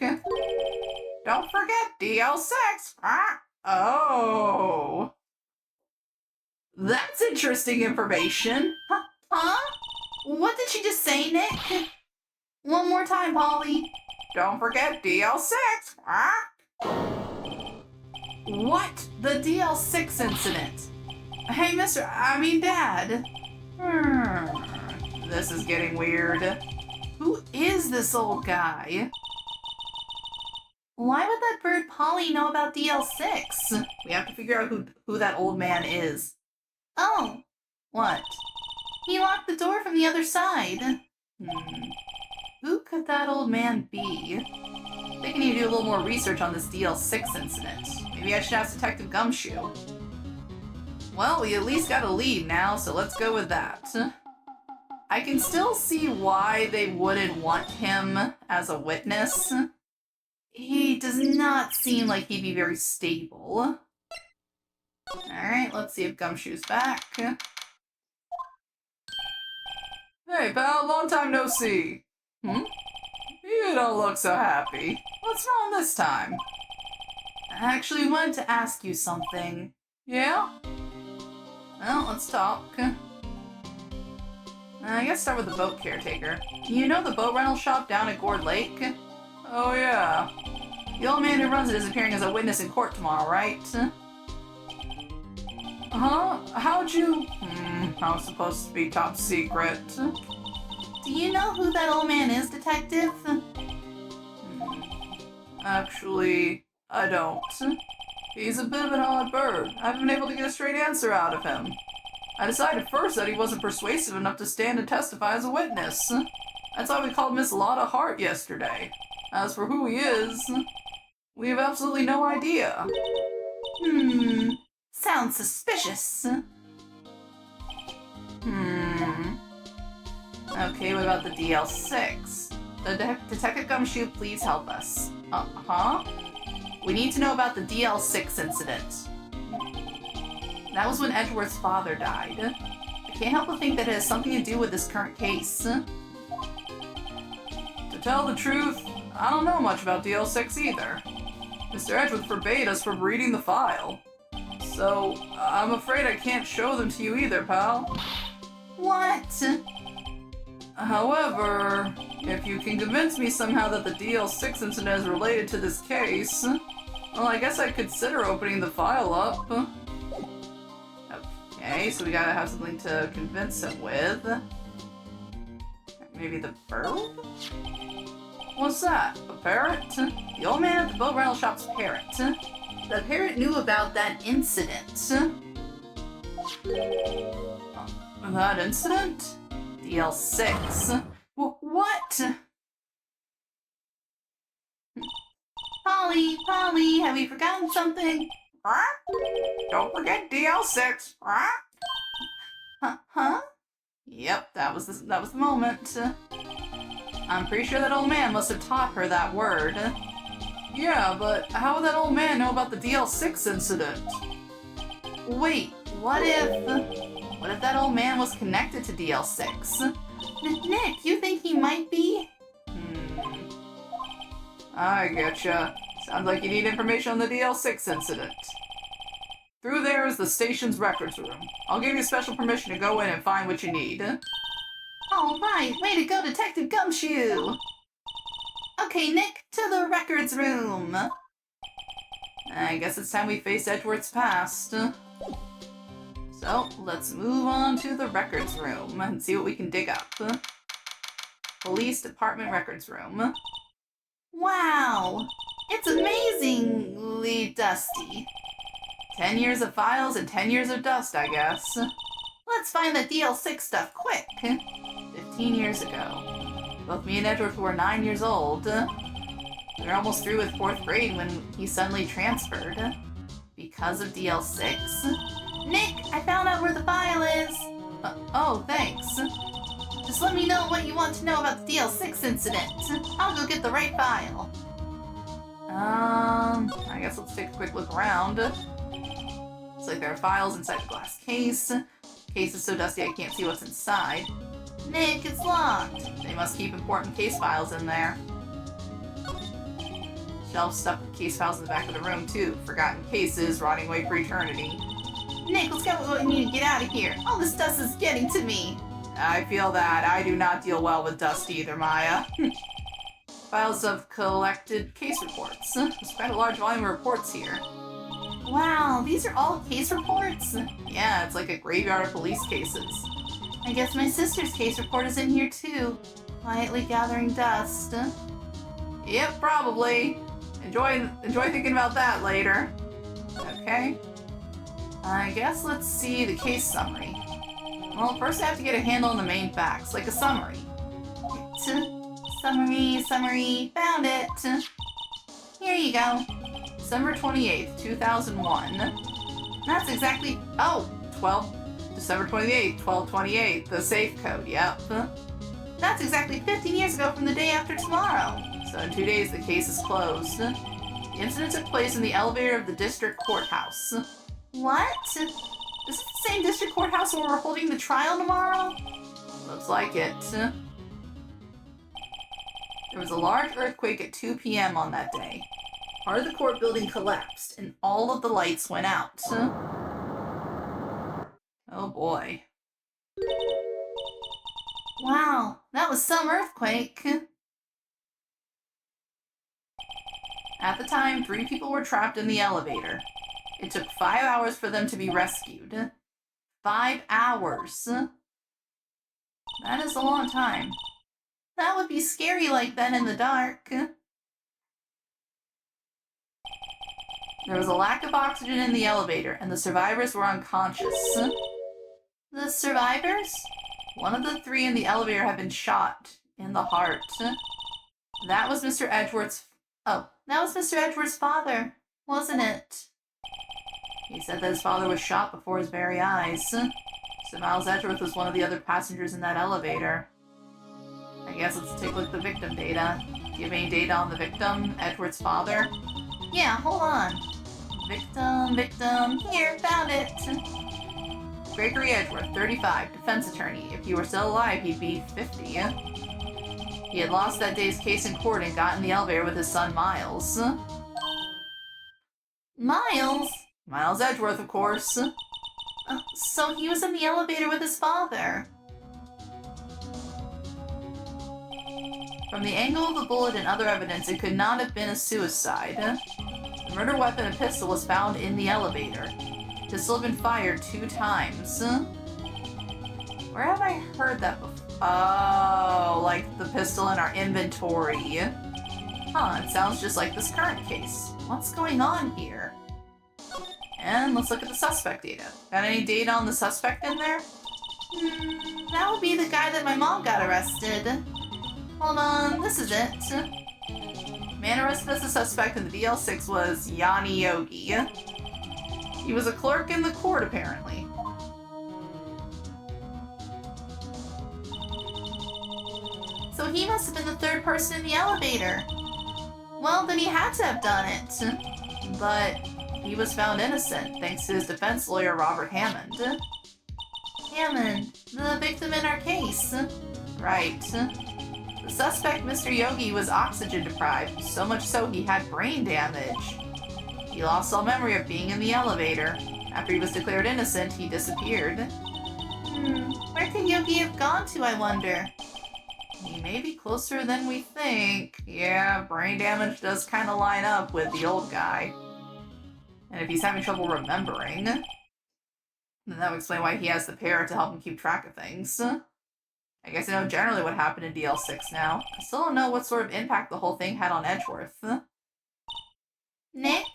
Don't forget DL6! Rock! Oh! That's interesting information!
Huh? What did she just say, Nick? One more time, Polly.
Don't forget DL6! Rock! What? The DL6 incident? Hey, Dad. This is getting weird. Who is this old guy?
Why would that bird Polly know about DL6?
We have to figure out who that old man is.
Oh.
What?
He locked the door from the other side.
Who could that old man be? I think I need to do a little more research on this DL6 incident. Maybe I should ask Detective Gumshoe. Well, we at least got a lead now, so let's go with that. I can still see why they wouldn't want him as a witness. He does not seem like he'd be very stable. Alright, let's see if Gumshoe's back. Hey pal, long time no see. You don't look so happy. What's wrong this time? I actually wanted to ask you something. Yeah? Well, let's talk. I guess start with the boat caretaker. You know the boat rental shop down at Gourd Lake? Oh yeah. The old man who runs it is appearing as a witness in court tomorrow, right? Huh? How'd you... I was supposed to be top secret.
Do you know who that old man is, Detective?
Actually, I don't. He's a bit of an odd bird. I haven't been able to get a straight answer out of him. I decided first that he wasn't persuasive enough to stand and testify as a witness. That's why we called Miss Lotta Hart yesterday. As for who he is, we have absolutely no idea.
Sounds suspicious.
Okay, what about the DL6? Detective Gumshoe, please help us. We need to know about the DL6 incident. That was when Edgeworth's father died. I can't help but think that it has something to do with this current case. To tell the truth, I don't know much about DL6 either. Mr. Edgeworth forbade us from reading the file. So, I'm afraid I can't show them to you either, pal.
What?
However, if you can convince me somehow that the DL6 incident is related to this case, well, I guess I'd consider opening the file up. Okay, so we gotta have something to convince him with. Maybe the bird? What's that? A parrot? The old man at the boat rental shop's parrot. The parrot knew about that incident. That incident? DL6. What?
Polly, have we forgotten something?
Don't forget DL6.
Huh?
Yep, that was the moment. I'm pretty sure that old man must have taught her that word. Yeah, but how would that old man know about the DL6 incident? Wait, What if that old man was connected to DL6?
Nick, you think he might be?
I getcha. Sounds like you need information on the DL6 incident. Through there is the station's records room. I'll give you special permission to go in and find what you need.
All right, way to go, Detective Gumshoe! Okay, Nick, to the records room.
I guess it's time we face Edgeworth's past. So, let's move on to the records room and see what we can dig up. Police Department records room.
Wow, it's amazingly dusty.
10 years of files and 10 years of dust, I guess.
Let's find the DL6 stuff quick.
15 years ago. Both me and Edgeworth were 9 years old. We were almost through with 4th grade when he suddenly transferred. Because of DL6?
Nick, I found out where the file is.
Oh, thanks.
Just let me know what you want to know about the DL6 incident. I'll go get the right file.
I guess let's take a quick look around. Looks like there are files inside the glass case. Case is so dusty I can't see what's inside.
Nick, it's locked.
They must keep important case files in there. Shelf stuffed with case files in the back of the room, too. Forgotten cases rotting away for eternity.
Nick, let's go. We need to get out of here. All this dust is getting to me.
I feel that. I do not deal well with dust either, Maya. Files of collected case reports. There's quite a large volume of reports here.
Wow, these are all case reports?
Yeah, it's like a graveyard of police cases.
I guess my sister's case report is in here too. Quietly gathering dust.
Yep, probably. Enjoy thinking about that later. Okay. I guess let's see the case summary. Well, first I have to get a handle on the main facts, like a summary.
Summary, found it. Here you go.
December 28th, 2001.
That's exactly,
December 28th, 12/28, the safe code, yep.
That's exactly 15 years ago from the day after tomorrow.
So in 2 days the case is closed. The incident took place in the elevator of the district courthouse.
What? Is it the same district courthouse where we're holding the trial tomorrow?
Looks like it. There was a large earthquake at 2 p.m. on that day. Part of the court building collapsed, and all of the lights went out. Oh boy.
Wow, that was some earthquake.
At the time, 3 people were trapped in the elevator. It took 5 hours for them to be rescued. 5 hours. That is a long time.
That would be scary like that in the dark.
There was a lack of oxygen in the elevator, and the survivors were unconscious.
The survivors?
One of the 3 in the elevator had been shot in the heart. That was Mr. Edgeworth's...
Oh, that was Mr. Edgeworth's father, wasn't it?
He said that his father was shot before his very eyes. So Miles Edgeworth was one of the other passengers in that elevator. I guess let's take a look at the victim data. Do you have any data on the victim, Edgeworth's father?
Yeah, hold on. Victim. Here, found it.
Gregory Edgeworth, 35, defense attorney. If he were still alive, he'd be 50. He had lost that day's case in court and got in the elevator with his son, Miles.
Miles?
Miles Edgeworth, of course.
So he was in the elevator with his father.
From the angle of the bullet and other evidence, it could not have been a suicide. The murder weapon, a pistol, was found in the elevator. The pistol had been fired 2 times. Where have I heard that before? Oh, like the pistol in our inventory. Huh, it sounds just like this current case. What's going on here? And let's look at the suspect data. Got any data on the suspect in there?
That would be the guy that my mom got arrested. Hold on, this is it.
Man arrested as a suspect in the DL6 was Yanni Yogi. He was a clerk in the court, apparently.
So he must have been the 3rd person in the elevator. Well, then he had to have done it.
But he was found innocent thanks to his defense lawyer Robert Hammond.
Hammond, the victim in our case.
Right. The suspect, Mr. Yogi, was oxygen deprived, so much so he had brain damage. He lost all memory of being in the elevator. After he was declared innocent, he disappeared.
Where could Yogi have gone to, I wonder?
He may be closer than we think. Yeah, brain damage does kind of line up with the old guy. And if he's having trouble remembering, then that would explain why he has the parrot to help him keep track of things. I guess I know generally what happened in DL6 now. I still don't know what sort of impact the whole thing had on Edgeworth.
Nick,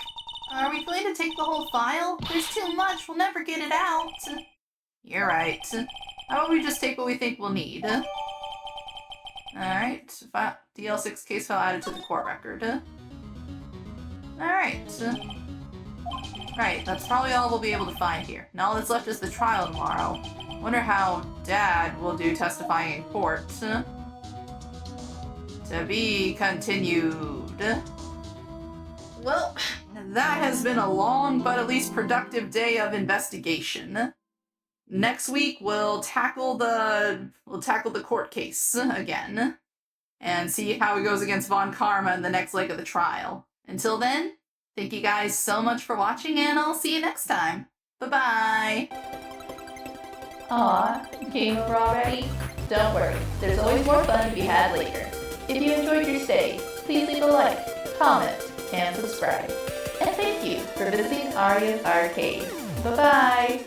are we going to take the whole file? There's too much, we'll never get it out.
You're right. How about we just take what we think we'll need? Alright, DL6 case file added to the court record. Alright. Right, that's probably all we'll be able to find here. Now all that's left is the trial tomorrow. Wonder how Dad will do testifying in court. To be continued. Well, that has been a long but at least productive day of investigation. Next week we'll tackle the court case again and see how it goes against Von Karma in the next leg of the trial. Until then, thank you guys so much for watching, and I'll see you next time. Bye-bye!
Aw, game over already? Don't worry, there's always more fun to be had later. If you enjoyed your stay, please leave a like, comment, and subscribe. And thank you for visiting Arya's Arcade. Bye-bye!